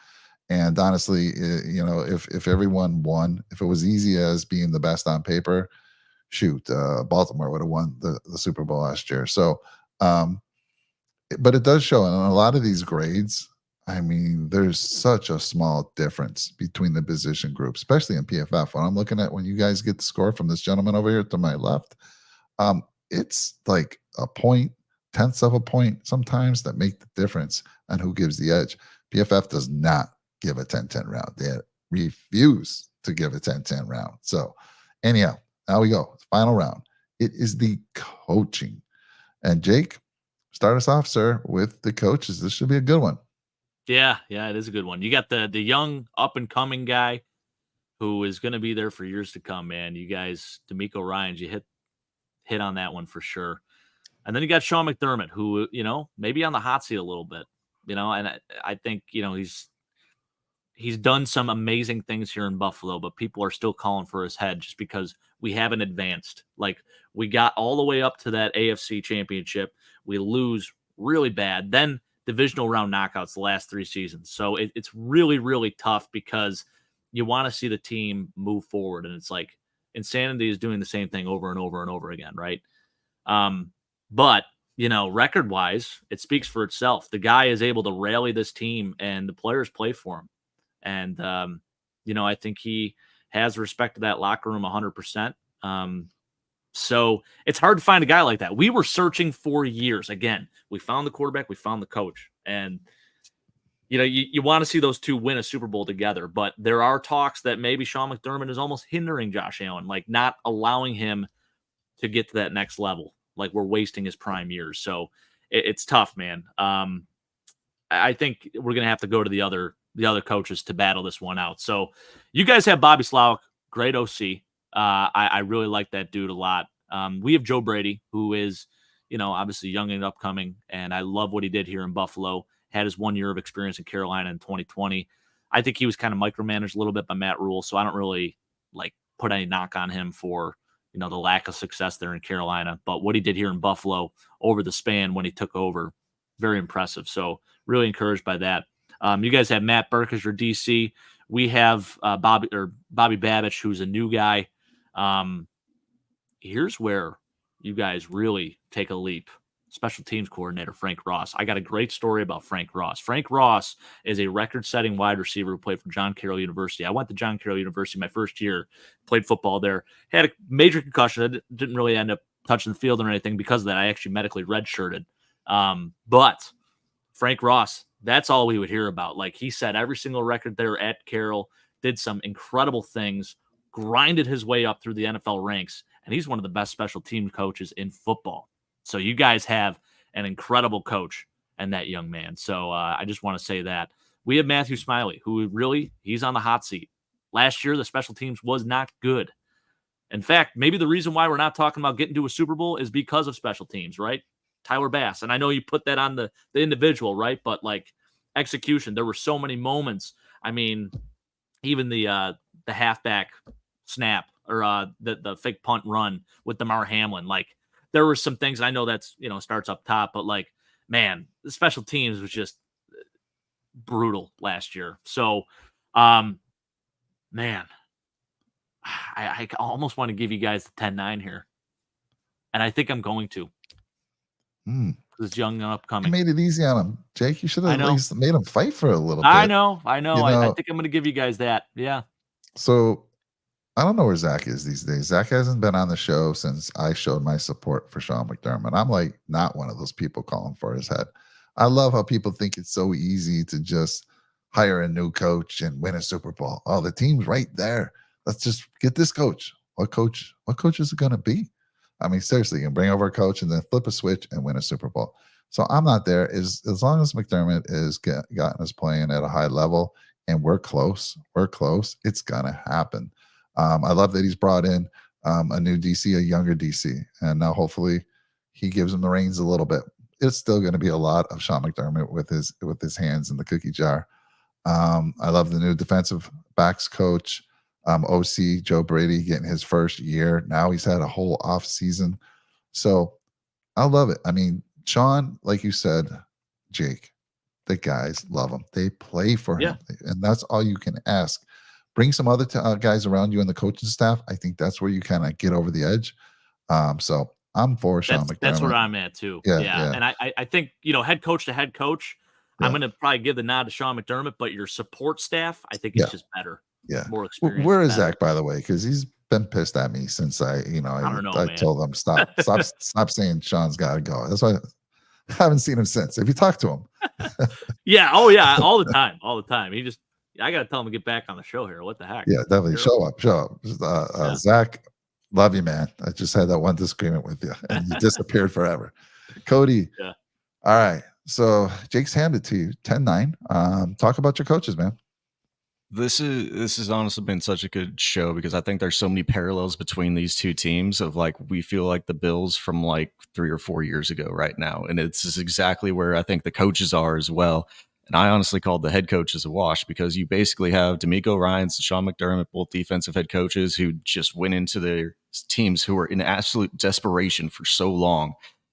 And honestly, if everyone won, if it was easy as being the best on paper, shoot, Baltimore would have won the Super Bowl last year. So, but it does show in a lot of these grades. I mean, there's such a small difference between the position groups, especially in PFF. When I'm looking at when you guys get the score from this gentleman over here to my left, it's like a point, tenths of a point sometimes that make the difference on who gives the edge. PFF does not give a 10-10 round. They refuse to give a 10-10 round. So anyhow, now we go. Final round. It is the coaching. And Jake, start us off, sir, with the coaches. This should be a good one. Yeah, it is a good one. You got the young up-and-coming guy who is going to be there for years to come, man. You guys, D'Amico Ryans, you hit on that one for sure. And then you got Sean McDermott, who, maybe on the hot seat a little bit, and I think, he's done some amazing things here in Buffalo, but people are still calling for his head just because we haven't advanced. Like, we got all the way up to that AFC championship. We lose really bad. Then divisional round knockouts the last 3 seasons. So it's really, really tough because you want to see the team move forward. And it's like insanity is doing the same thing over and over and over again, right? But, record-wise, it speaks for itself. The guy is able to rally this team, and the players play for him. And, I think he has respect to that locker room 100%. So it's hard to find a guy like that. We were searching for years. Again, we found the quarterback, we found the coach. And, you want to see those two win a Super Bowl together. But there are talks that maybe Sean McDermott is almost hindering Josh Allen, like not allowing him to get to that next level. Like we're wasting his prime years. So it's tough, man. I think we're going to have to go to the other coaches to battle this one out. So you guys have Bobby Slowik, great OC. I really like that dude a lot. We have Joe Brady, who is, obviously young and upcoming, and I love what he did here in Buffalo. Had his 1 year of experience in Carolina in 2020. I think he was kind of micromanaged a little bit by Matt Rule, so I don't really put any knock on him for the lack of success there in Carolina. But what he did here in Buffalo over the span when he took over, very impressive. So really encouraged by that. You guys have Matt Burke as your DC. We have Bobby Babich, who's a new guy. Here's where you guys really take a leap. Special teams coordinator, Frank Ross. I got a great story about Frank Ross. Frank Ross is a record-setting wide receiver who played for John Carroll University. I went to John Carroll University my first year, played football there, had a major concussion. I didn't really end up touching the field or anything because of that. I actually medically redshirted. But Frank Ross, that's all we would hear about. Like, he set every single record there at Carroll, did some incredible things, grinded his way up through the NFL ranks, and he's one of the best special team coaches in football. So you guys have an incredible coach and that young man. So I just want to say that. We have Matthew Smiley, who really, he's on the hot seat. Last year, the special teams was not good. In fact, maybe the reason why we're not talking about getting to a Super Bowl is because of special teams, right? Tyler Bass. And I know you put that on the individual, right? But execution, there were so many moments. I mean, even the halfback snap or the fake punt run with Damar Hamlin, there were some things. I know that's, starts up top, but man, the special teams was just brutal last year. So, man, I almost want to give you guys the 10-9 here. And I think I'm going to. Hmm. It's young and You upcoming. made it easy on him, Jake. You should I have at know. least made him fight for a little bit. I know. You I know, think I'm going to give you guys that. Yeah. so I don't know where Zach is these days. Zach hasn't been on the show since I showed my support for Sean McDermott. I'm like not one of those people calling for his head. I love how people think it's so easy to just hire a new coach and win a Super Bowl. Oh, the team's right there. Let's just get this coach. What coach? What coach is it going to be? I mean, seriously, you can bring over a coach and then flip a switch and win a Super Bowl. So I'm not there. As long as McDermott is gotten us playing at a high level and we're close, it's gonna happen. I love that he's brought in a new DC, a younger DC, and now hopefully he gives him the reins a little bit. It's still going to be a lot of Sean McDermott with his hands in the cookie jar. I love the new defensive backs coach, OC Joe Brady, getting his first year. Now he's had a whole off season, so I love it. I mean, Sean, like you said, Jake, the guys love him. They play for him, and that's all you can ask. Bring some other guys around you and the coaching staff. I think that's where you kind of get over the edge. So I'm for Sean McDermott. That's where I'm at too. Yeah. And I think, head coach to head coach, I'm going to probably give the nod to Sean McDermott, but your support staff, I think it's just better. Yeah. More experience. Where is Zach, by the way? Because he's been pissed at me since I told him stop saying Sean's got to go. That's why I haven't seen him since. Have you talked to him? Yeah. Oh yeah. All the time. I got to tell him to get back on the show here. What the heck? Yeah, definitely. Show up. Zach, love you, man. I just had that one disagreement with you and you disappeared forever. Cody. Yeah. All right. So Jake's handed to you 10-9. Talk about your coaches, man. This has honestly been such a good show because I think there's so many parallels between these two teams of like we feel like the Bills from like 3 or 4 years ago right now. And it's exactly where I think the coaches are as well. And I honestly called the head coaches a wash because you basically have D'Amico Ryans and Sean McDermott, both defensive head coaches who just went into their teams who were in absolute desperation for so long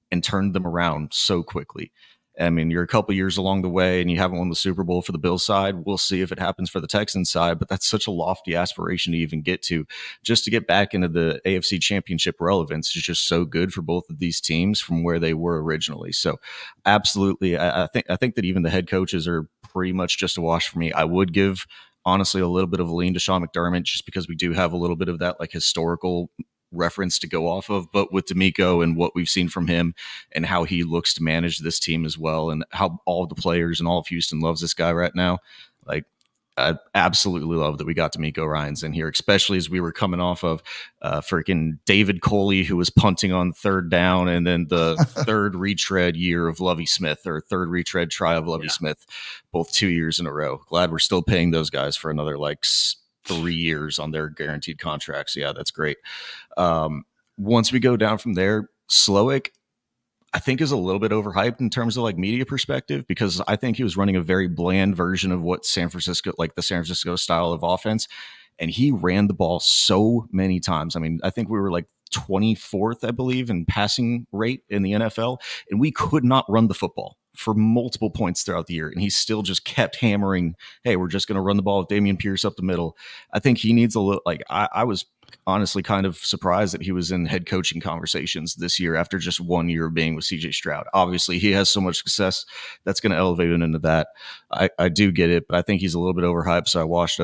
and turned them around so quickly. I mean, you're a couple years along the way and you haven't won the Super Bowl for the Bills side. We'll see if it happens for the Texans side, but that's such a lofty aspiration to even get to. Just to get back into the AFC Championship relevance is just so good for both of these teams from where they were originally. So absolutely, I think that even the head coaches are pretty much just a wash for me. I would give, honestly, a little bit of a lean to Sean McDermott just because we do have a little bit of that like historical reference to go off of, but with D'Amico and what we've seen from him and how he looks to manage this team as well and how all the players and all of Houston loves this guy right now, like I absolutely love that we got D'Amico Ryans in here, especially as we were coming off of freaking David Coley, who was punting on third down, and then the third retread year of Lovie Smith or third retread try of Lovie Smith, both 2 years in a row. Glad we're still paying those guys for another like 3 years on their guaranteed contracts. Yeah, that's great. Once we go down from there, Slowick, I think is a little bit overhyped in terms of like media perspective because I think he was running a very bland version of what San Francisco, like the San Francisco style of offense. And he ran the ball so many times. I mean, I think we were like 24th, I believe, in passing rate in the NFL, and we could not run the football for multiple points throughout the year. And he still just kept hammering, hey, we're just going to run the ball with Dameon Pierce up the middle. I think he needs a little, like, I was honestly kind of surprised that he was in head coaching conversations this year after just 1 year of being with CJ Stroud. Obviously, he has so much success that's going to elevate him into that. I do get it, but I think he's a little bit overhyped. So I washed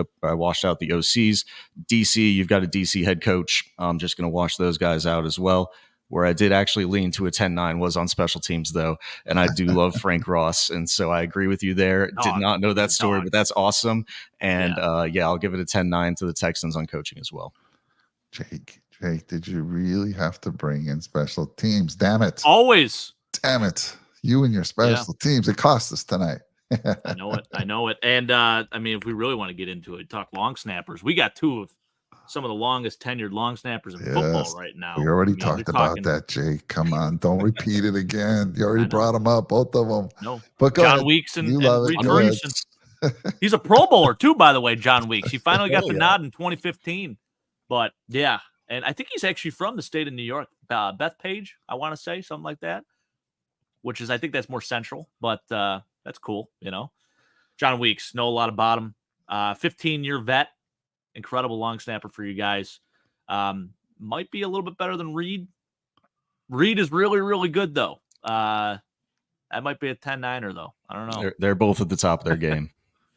out the OCs. DC, you've got a DC head coach. I'm just going to wash those guys out as well. Where I did actually lean to a 10-9 was on special teams, though. And I do love Frank Ross. And so I agree with you there. Did not know that story, but that's awesome. And I'll give it a 10-9 to the Texans on coaching as well. Jake, did you really have to bring in special teams? Damn it. Always. Damn it. You and your special teams. It cost us tonight. I know it. And I mean, if we really want to get into it, talk long snappers. We got two of some of the longest tenured long snappers in football right now. We already talked about that, Jake. Come on, don't repeat it again. You already brought them up, both of them. No, but John Weeks and Reed Ferguson. He's a Pro Bowler too, by the way. John Weeks. He finally got the nod in 2015. But yeah, and I think he's actually from the state of New York, Bethpage. I want to say something like that, which is I think that's more central, but that's cool. John Weeks, know a lot about him. 15-year vet. Incredible long snapper for you guys. Might be a little bit better than Reed. Reed is really, really good, though. That might be a 10-9er, though. I don't know. They're both at the top of their game.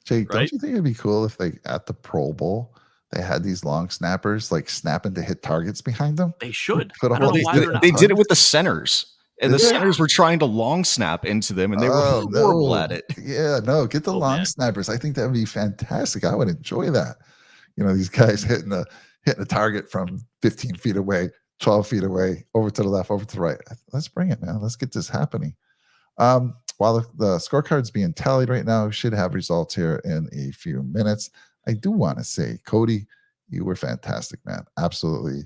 Jake, Right? don't you think it'd be cool if at the Pro Bowl they had these long snappers like snapping to hit targets behind them? They should. Put a I don't whole know why they're not. They did it with the centers. And the Did they? centers were trying to long snap into them, and they were Oh, horrible no. at it. Yeah, no, get the Oh, long man. snappers. I think that would be fantastic. I would enjoy that. These guys hitting a target from 15 feet away, 12 feet away, over to the left, over to the right. Let's bring it, man. Let's get this happening. While the scorecard's being tallied right now, we should have results here in a few minutes. I do want to say, Cody, you were fantastic, man. Absolutely.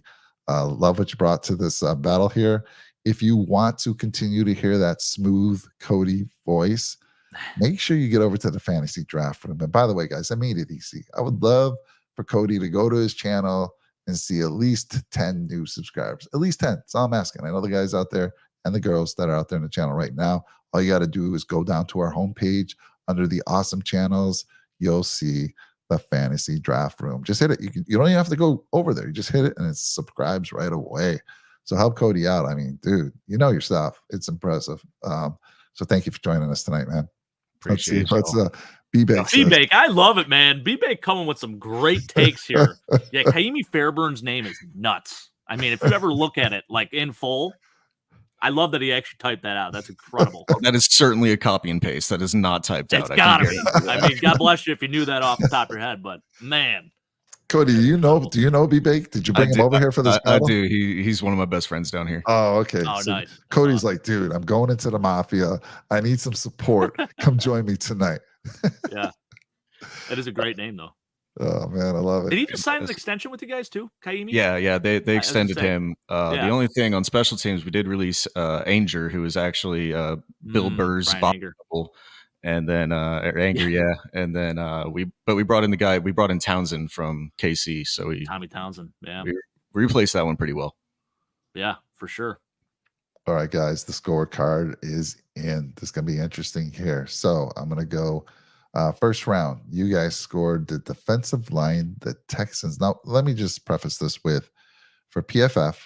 Love what you brought to this battle here. If you want to continue to hear that smooth Cody voice, make sure you get over to the fantasy draft room. And by the way, guys, I made it easy. I would love for Cody to go to his channel and see at least 10 new subscribers. At least 10. That's all I'm asking. I know the guys out there and the girls that are out there in the channel right now. All you got to do is go down to our homepage under the awesome channels. You'll see the fantasy draft room. Just hit it. You don't even have to go over there. You just hit it and it subscribes right away. So help Cody out. I mean, dude, you know your stuff. It's impressive. So thank you for joining us tonight, man. Appreciate Let's see. B-Bake. B-Bake, I love it, man. B-Bake coming with some great takes here. Yeah, Kaimi Fairbairn's name is nuts. I mean, if you ever look at it like in full, I love that he actually typed that out. That's incredible. That is certainly a copy and paste. That is not typed out. It's gotta be. I mean, God bless you if you knew that off the top of your head, but man. Cody, do you know B-Bake? Did you bring him over here for this battle? I do. He's one of my best friends down here. Oh, okay. Oh, so nice. Cody's like, dude, I'm going into the mafia. I need some support. Come join me tonight. Yeah. That is a great name, though. Oh, man, I love it. Did he just sign an extension with you guys, too, Kaimi? Yeah. They extended him. Yeah. The only thing on special teams, we did release Anger, who is actually Bill Burr's Brian double. And then Anger, yeah. And then we brought in we brought in Townsend from KC. So Tommy Townsend. Yeah. We replaced that one pretty well. Yeah, for sure. All right, guys, the scorecard is in. This is going to be interesting here. So I'm going to go first round. You guys scored the defensive line, the Texans. Now, let me just preface this with, for PFF, the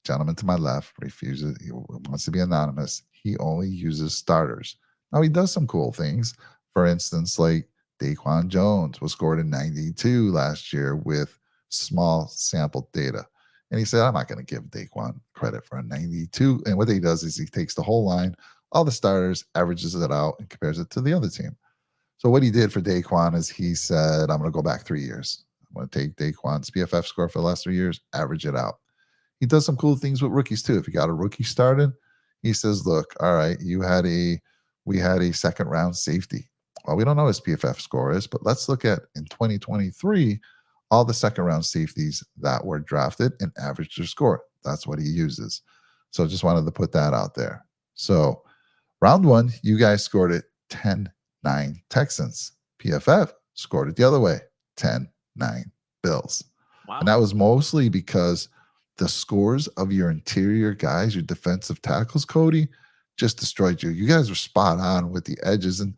gentleman to my left refuses, he wants to be anonymous. He only uses starters. Now, he does some cool things. For instance, like Daquan Jones was scored in 92 last year with small sample data. And he said, I'm not going to give Daquan credit for a 92. And what he does is he takes the whole line, all the starters, averages it out, and compares it to the other team. So what he did for Daquan is he said, I'm going to go back 3 years. I'm going to take Daquan's PFF score for the last 3 years, average it out. He does some cool things with rookies, too. If you got a rookie started, he says, look, all right, we had a second round safety. Well, we don't know what his PFF score is, but let's look at in 2023, all the second round safeties that were drafted and averaged their score. That's what he uses. So just wanted to put that out there. So round one, you guys scored it 10-9 Texans. PFF scored it the other way, 10-9 Bills. Wow. And that was mostly because the scores of your interior guys, your defensive tackles, Cody, just destroyed you. You guys were spot on with the edges. And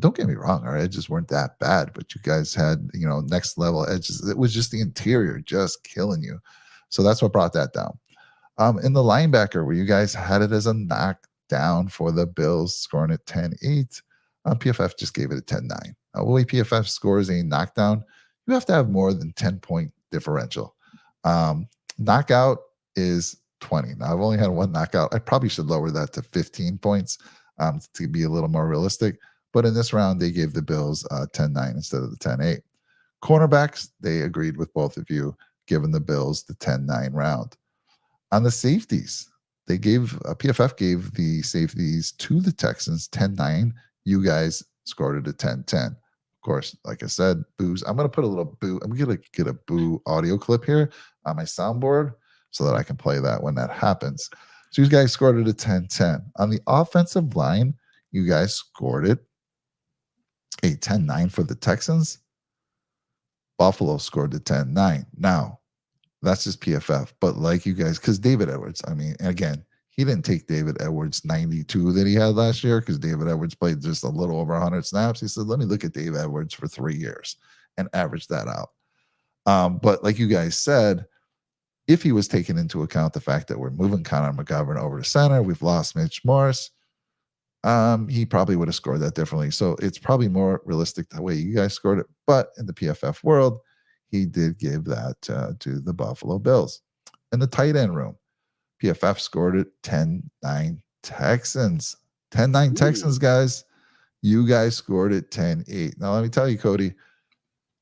don't get me wrong, our edges weren't that bad, but you guys had, next level edges. It was just the interior just killing you. So that's what brought that down. In the linebacker, where you guys had it as a knockdown for the Bills, scoring at 10-8, PFF just gave it a 10-9. The way PFF scores a knockdown, you have to have more than 10-point differential. Knockout is 20. Now, I've only had one knockout. I probably should lower that to 15 points to be a little more realistic. But in this round, they gave the Bills 10-9 instead of the 10-8. Cornerbacks, they agreed with both of you, giving the Bills the 10-9 round. On the safeties, they gave PFF gave the safeties to the Texans 10-9. You guys scored it at 10-10. Of course, like I said, boos. I'm going to put a little boo. I'm going to get a boo audio clip here on my soundboard so that I can play that when that happens. So you guys scored it at 10-10. On the offensive line, you guys scored it a 10-9 for the Texans. Buffalo scored the 10-9. Now, that's just PFF. But like you guys, because David Edwards, I mean, again, he didn't take David Edwards' 92 that he had last year because David Edwards played just a little over 100 snaps. He said, let me look at David Edwards for 3 years and average that out. But like you guys said, if he was taking into account the fact that we're moving Connor McGovern over to center, we've lost Mitch Morse, he probably would have scored that differently. So it's probably more realistic the way you guys scored it. But in the PFF world, he did give that to the Buffalo Bills. In the tight end room, PFF scored it 10-9 Texans. 10-9 Texans, guys. You guys scored it 10-8. Now, let me tell you, Cody,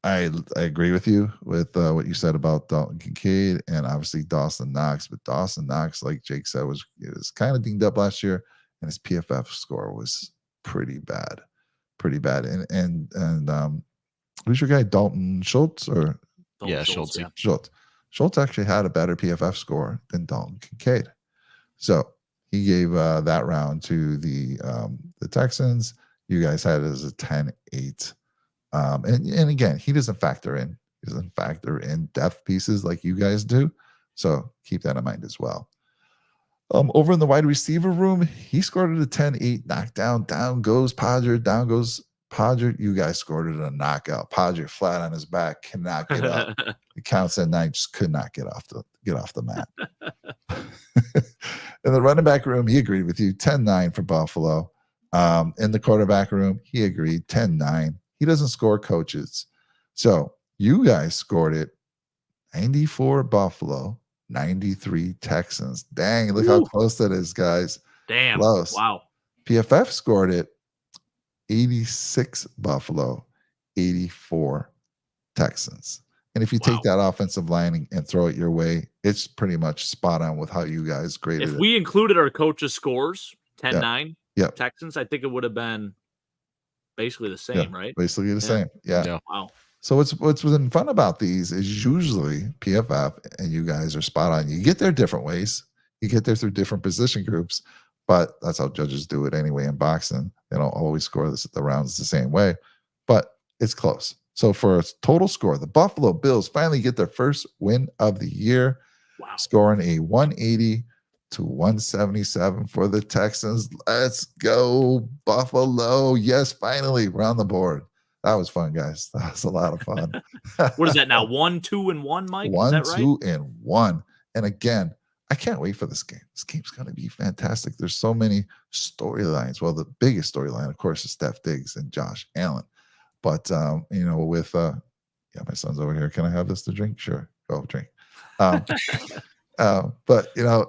I agree with you with what you said about Dalton Kincaid and obviously Dawson Knox. But Dawson Knox, like Jake said, was kind of dinged up last year, and his PFF score was pretty bad. And who's your guy, Dalton Schultz or Schultz? Yeah. Schultz actually had a better PFF score than Dalton Kincaid. So he gave that round to the Texans. You guys had it as a 10-8. And again, he doesn't factor in depth pieces like you guys do. So keep that in mind as well. Over in the wide receiver room, he scored it a 10-8 knockdown. Down goes Podger. You guys scored it a knockout. Podger flat on his back, cannot get up. It counts at 9, just could not get off the mat. In the running back room, he agreed with you, 10-9 for Buffalo. In the quarterback room, he agreed, 10-9. He doesn't score coaches. So you guys scored it 94 Buffalo, 93 Texans. Dang, look how close that is, guys. Damn. Close. Wow. PFF scored it 86 Buffalo, 84 Texans. And if you take that offensive line and throw it your way, it's pretty much spot on with how you guys graded it. If we included our coaches' scores, 10-9 Yep. Texans, I think it would have been basically the same, right? Basically the same. Yeah. Wow. So what's been fun about these is usually PFF and you guys are spot on. You get there different ways. You get there through different position groups, but that's how judges do it anyway in boxing. They don't always score the rounds the same way, but it's close. So for a total score, the Buffalo Bills finally get their first win of the year, scoring a 180-177 for the Texans. Let's go, Buffalo. Yes, finally, we're on the board. That was fun, guys. That was a lot of fun. What is that now? 1-2-1, Mike? 1-2-1. And again, I can't wait for this game. This game's going to be fantastic. There's so many storylines. Well, the biggest storyline, of course, is Steph Diggs and Josh Allen. But, with, my son's over here. Can I have this to drink? Sure. Go drink. But,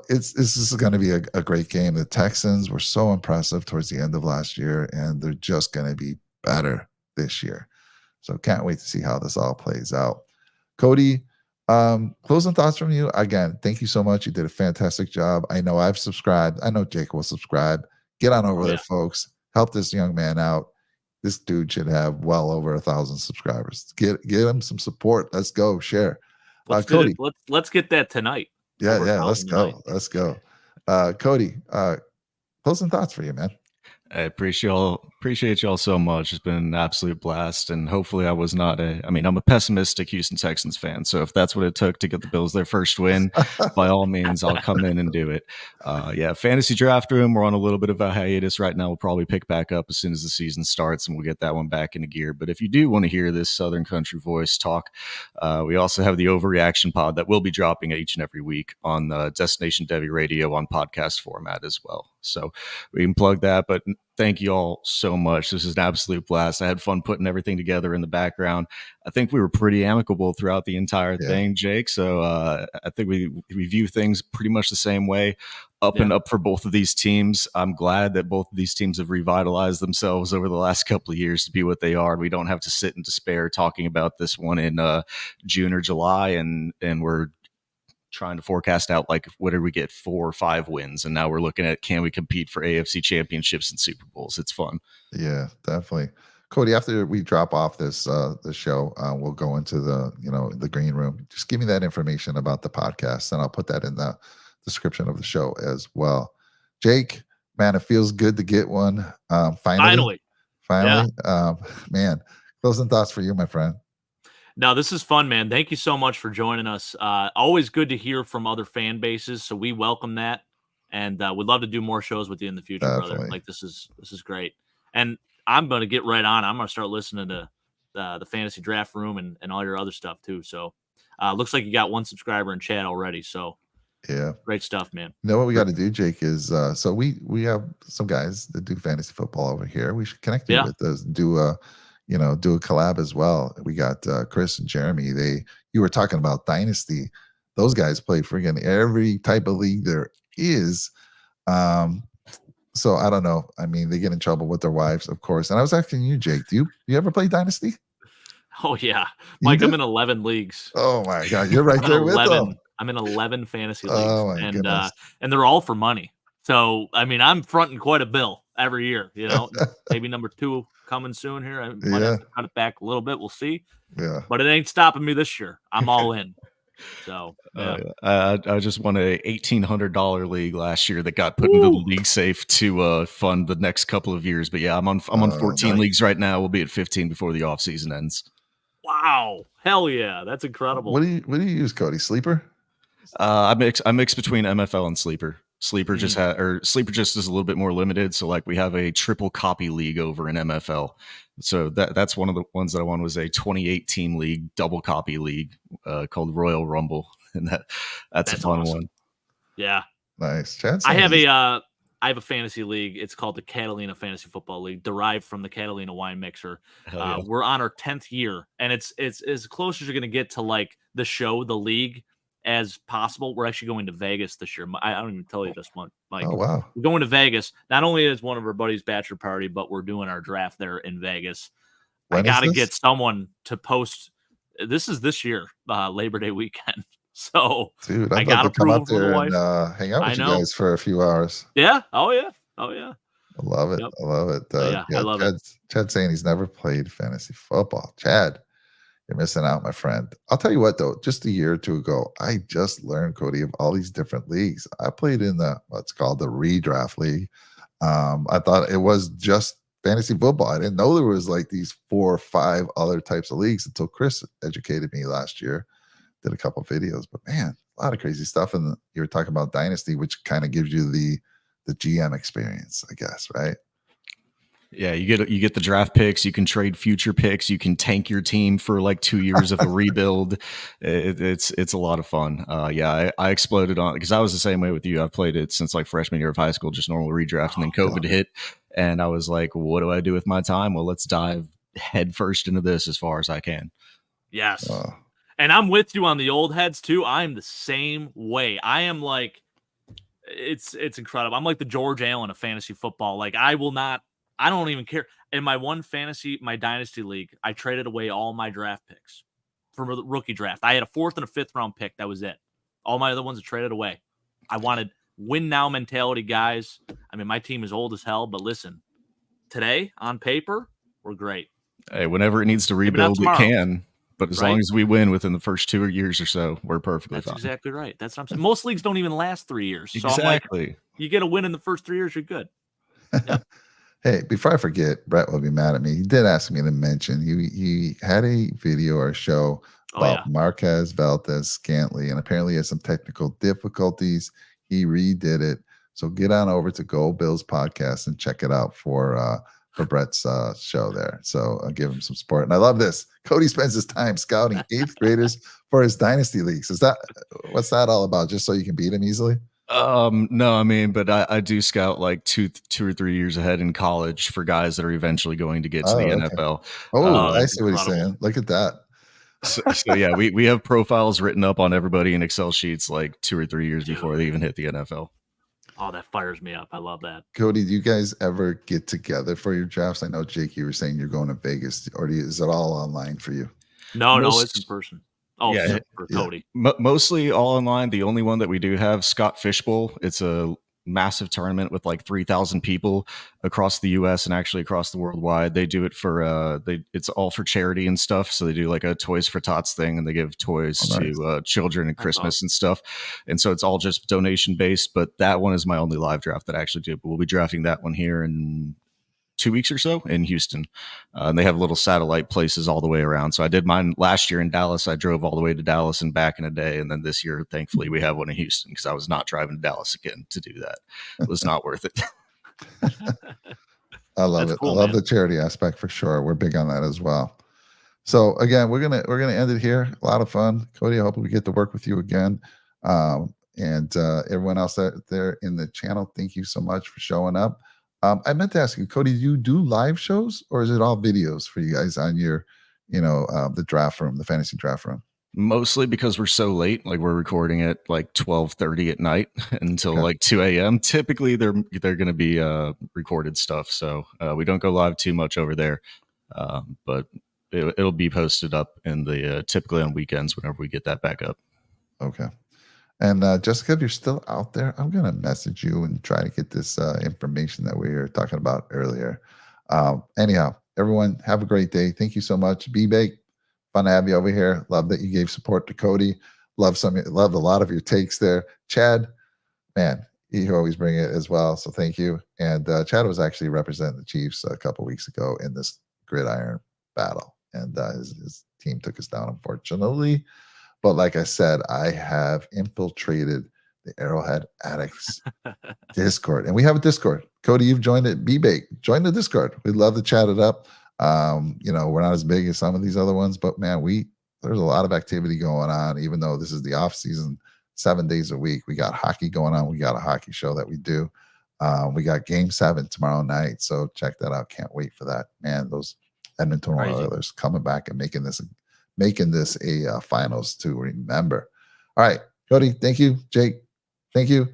this is going to be a great game. The Texans were so impressive towards the end of last year, and they're just going to be better this year. So can't wait to see how this all plays out. Cody, closing thoughts from you. Again, thank you so much. You did a fantastic job. I know I've subscribed. I know Jake will subscribe. Get on over there, folks. Help this young man out. This dude should have well over 1,000 subscribers. Get him some support. Let's go. Share. Cody. Let's get that tonight. Yeah. Let's go. Let's go. Cody, closing thoughts for you, man. I appreciate y'all so much. It's been an absolute blast, and hopefully I was not I'm a pessimistic Houston Texans fan, so if that's what it took to get the Bills their first win, by all means, I'll come in and do it. Fantasy draft room, we're on a little bit of a hiatus right now. We'll probably pick back up as soon as the season starts, and we'll get that one back into gear. But if you do want to hear this Southern Country voice talk, we also have the Overreaction Pod that will be dropping each and every week on the Destination Devy Radio on podcast format as well. So we can plug that, but thank you all so much. This is an absolute blast. I had fun putting everything together in the background. I think we were pretty amicable throughout the entire thing, Jake. So I think we view things pretty much the same way, and up for both of these teams. I'm glad that both of these teams have revitalized themselves over the last couple of years to be what they are. We don't have to sit in despair talking about this one in June or July, and we're trying to forecast out what did we get 4 or 5 wins, and now we're looking at can we compete for AFC championships and Super Bowls. It's fun. Yeah, definitely. Cody, after we drop off this the show, we'll go into the green room. Just give me that information about the podcast, and I'll put that in the description of the show as well. Jake, man, it feels good to get one. Finally. Man, closing thoughts for you, my friend. No, this is fun, man. Thank you so much for joining us. Always good to hear from other fan bases, so we welcome that, and we'd love to do more shows with you in the future, brother. This is great, and I'm going to get right on. I'm going to start listening to the fantasy draft room and all your other stuff too. So Looks like you got 1 subscriber in chat already. So Yeah. great stuff, man. You know what we got to do, Jake, is so we have some guys that do fantasy football over here. We should connect you with those, do a collab as well. We got Chris and Jeremy. You were talking about Dynasty. Those guys play friggin' every type of league there is. So I don't know. I mean, they get in trouble with their wives, of course. And I was asking you, Jake, do you ever play Dynasty? Oh yeah, Mike, I'm in 11 leagues. Oh my God, you're right there with them. I'm in 11 fantasy leagues, Oh my goodness. And they're all for money. So I mean, I'm fronting quite a bill every year. You know, maybe number 2 coming soon here. I might have to cut it back a little bit. We'll see. Yeah, but it ain't stopping me this year. I'm all in. So yeah. I just won a $1,800 league last year that got put into the league safe to fund the next couple of years. But yeah, I'm on 14 leagues right now. We'll be at 15 before the off season ends. Wow, hell yeah, that's incredible. What do you use, Cody? Sleeper? I mix between MFL and Sleeper. Sleeper just is a little bit more limited. So like we have a triple copy league over in MFL. So that's one of the ones that I won was a 2018 league, double copy league called Royal Rumble, and that's a fun one. Yeah, nice. Chance. I have a fantasy league. It's called the Catalina Fantasy Football League, derived from the Catalina wine mixer. Yeah. We're on our 10th year, and it's as close as you're going to get to like the show, the league, as possible. We're actually going to Vegas this year. I don't even tell you this one. Like, oh wow, we're going to Vegas. Not only is one of our buddies' bachelor party, but we're doing our draft there in Vegas. I got to get someone to post. This is this year, Labor Day weekend. So, dude, I got to come up there and hang out with you guys for a few hours. Yeah. Oh yeah. I love it. Yep. I love it. I love it. Chad's saying he's never played fantasy football. Chad, you're missing out, my friend. I'll tell you what, though, just a year or two ago, I just learned, Cody, of all these different leagues. I played in what's called the redraft league. I thought it was just fantasy football. I didn't know there was like these 4 or 5 other types of leagues until Chris educated me last year. Did a couple of videos, but man, a lot of crazy stuff. And you were talking about Dynasty, which kind of gives you the GM experience, I guess, right? Yeah, you get the draft picks. You can trade future picks. You can tank your team for like 2 years of a rebuild. It's a lot of fun. I exploded on because I was the same way with you. I've played it since like freshman year of high school, just normal redraft, and then COVID hit, and I was like, what do I do with my time? Well, let's dive head first into this as far as I can. Yes. And I'm with you on the old heads too. I'm the same way. I am like, it's incredible. I'm like the George Allen of fantasy football. Like I don't even care. In my my dynasty league, I traded away all my draft picks from the rookie draft. I had a 4th and a 5th round pick. That was it. All my other ones I traded away. I wanted win now mentality guys. I mean, my team is old as hell, but listen, today on paper, we're great. Hey, whenever it needs to rebuild, it can. But as long as we win within the first 2 years or so, we're perfectly fine. That's exactly right. That's what I'm saying. Most leagues don't even last 3 years. So exactly. I'm like, you get a win in the first 3 years, you're good. Yep. Hey, before I forget, Brett will be mad at me. He did ask me to mention he had a video or show about Marquez Valdes-Scantling, and apparently he has some technical difficulties. He redid it. So get on over to Go Bills podcast and check it out for Brett's show there. So I'll give him some support. And I love this. Cody spends his time scouting 8th graders for his dynasty leagues. What's that all about? Just so you can beat him easily? No, I mean, but I do scout like 2 or 3 years ahead in college for guys that are eventually going to get to the NFL. I see what he's saying. Look at that. So yeah, we have profiles written up on everybody in Excel sheets like 2 or 3 years before they even hit the NFL. Oh, that fires me up. I love that. Cody, do you guys ever get together for your drafts? I know, Jake, you were saying you're going to Vegas, or is it all online for you? No, it's in person. Oh, yeah, for Cody. Mostly all online. The only one that we do have, Scott Fishbowl. It's a massive tournament with like 3,000 people across the U.S. and actually across the worldwide. They do it for it's all for charity and stuff. So they do like a Toys for Tots thing, and they give toys to children at Christmas and stuff. And so it's all just donation based. But that one is my only live draft that I actually do. But we'll be drafting that one here in 2 weeks or so in Houston. And they have little satellite places all the way around. So I did mine last year in Dallas. I drove all the way to Dallas and back in a day. And then this year, thankfully, we have one in Houston because I was not driving to Dallas again to do that. It was not worth it. I love it. Cool, I love the charity aspect for sure. We're big on that as well. So again, we're gonna end it here. A lot of fun, Cody. I hope we get to work with you again. And everyone else there in the channel, thank you so much for showing up. I meant to ask you, Cody, do you do live shows or is it all videos for you guys on your, the draft room, the fantasy draft room? Mostly because we're so late, like we're recording at like 12:30 at night until Okay. like 2 a.m. Typically, they're going to be recorded stuff, so we don't go live too much over there. But it'll be posted up in the typically on weekends whenever we get that back up. Okay. And Jessica, if you're still out there, I'm gonna message you and try to get this information that we were talking about earlier. Anyhow, everyone, have a great day. Thank you so much. Be big. Fun to have you over here. Love that you gave support to Cody. Loved a lot of your takes there. Chad, man, you always bring it as well. So thank you. And Chad was actually representing the Chiefs a couple weeks ago in this Gridiron Battle, and his team took us down, unfortunately. But like I said, I have infiltrated the Arrowhead Addicts Discord, and we have a Discord. Cody, you've joined it. B-Bake, join the Discord. We'd love to chat it up. We're not as big as some of these other ones, but man, there's a lot of activity going on. Even though this is the off season, 7 days a week, we got hockey going on. We got a hockey show that we do. We got Game 7 tomorrow night, so check that out. Can't wait for that, man. Those Edmonton Oilers coming back and making this a finals to remember. All right, Cody, thank you. Jake, thank you.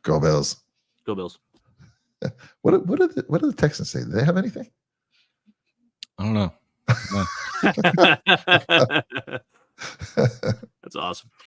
Go Bills. Go Bills. What do the Texans say? Do they have anything? I don't know. That's awesome.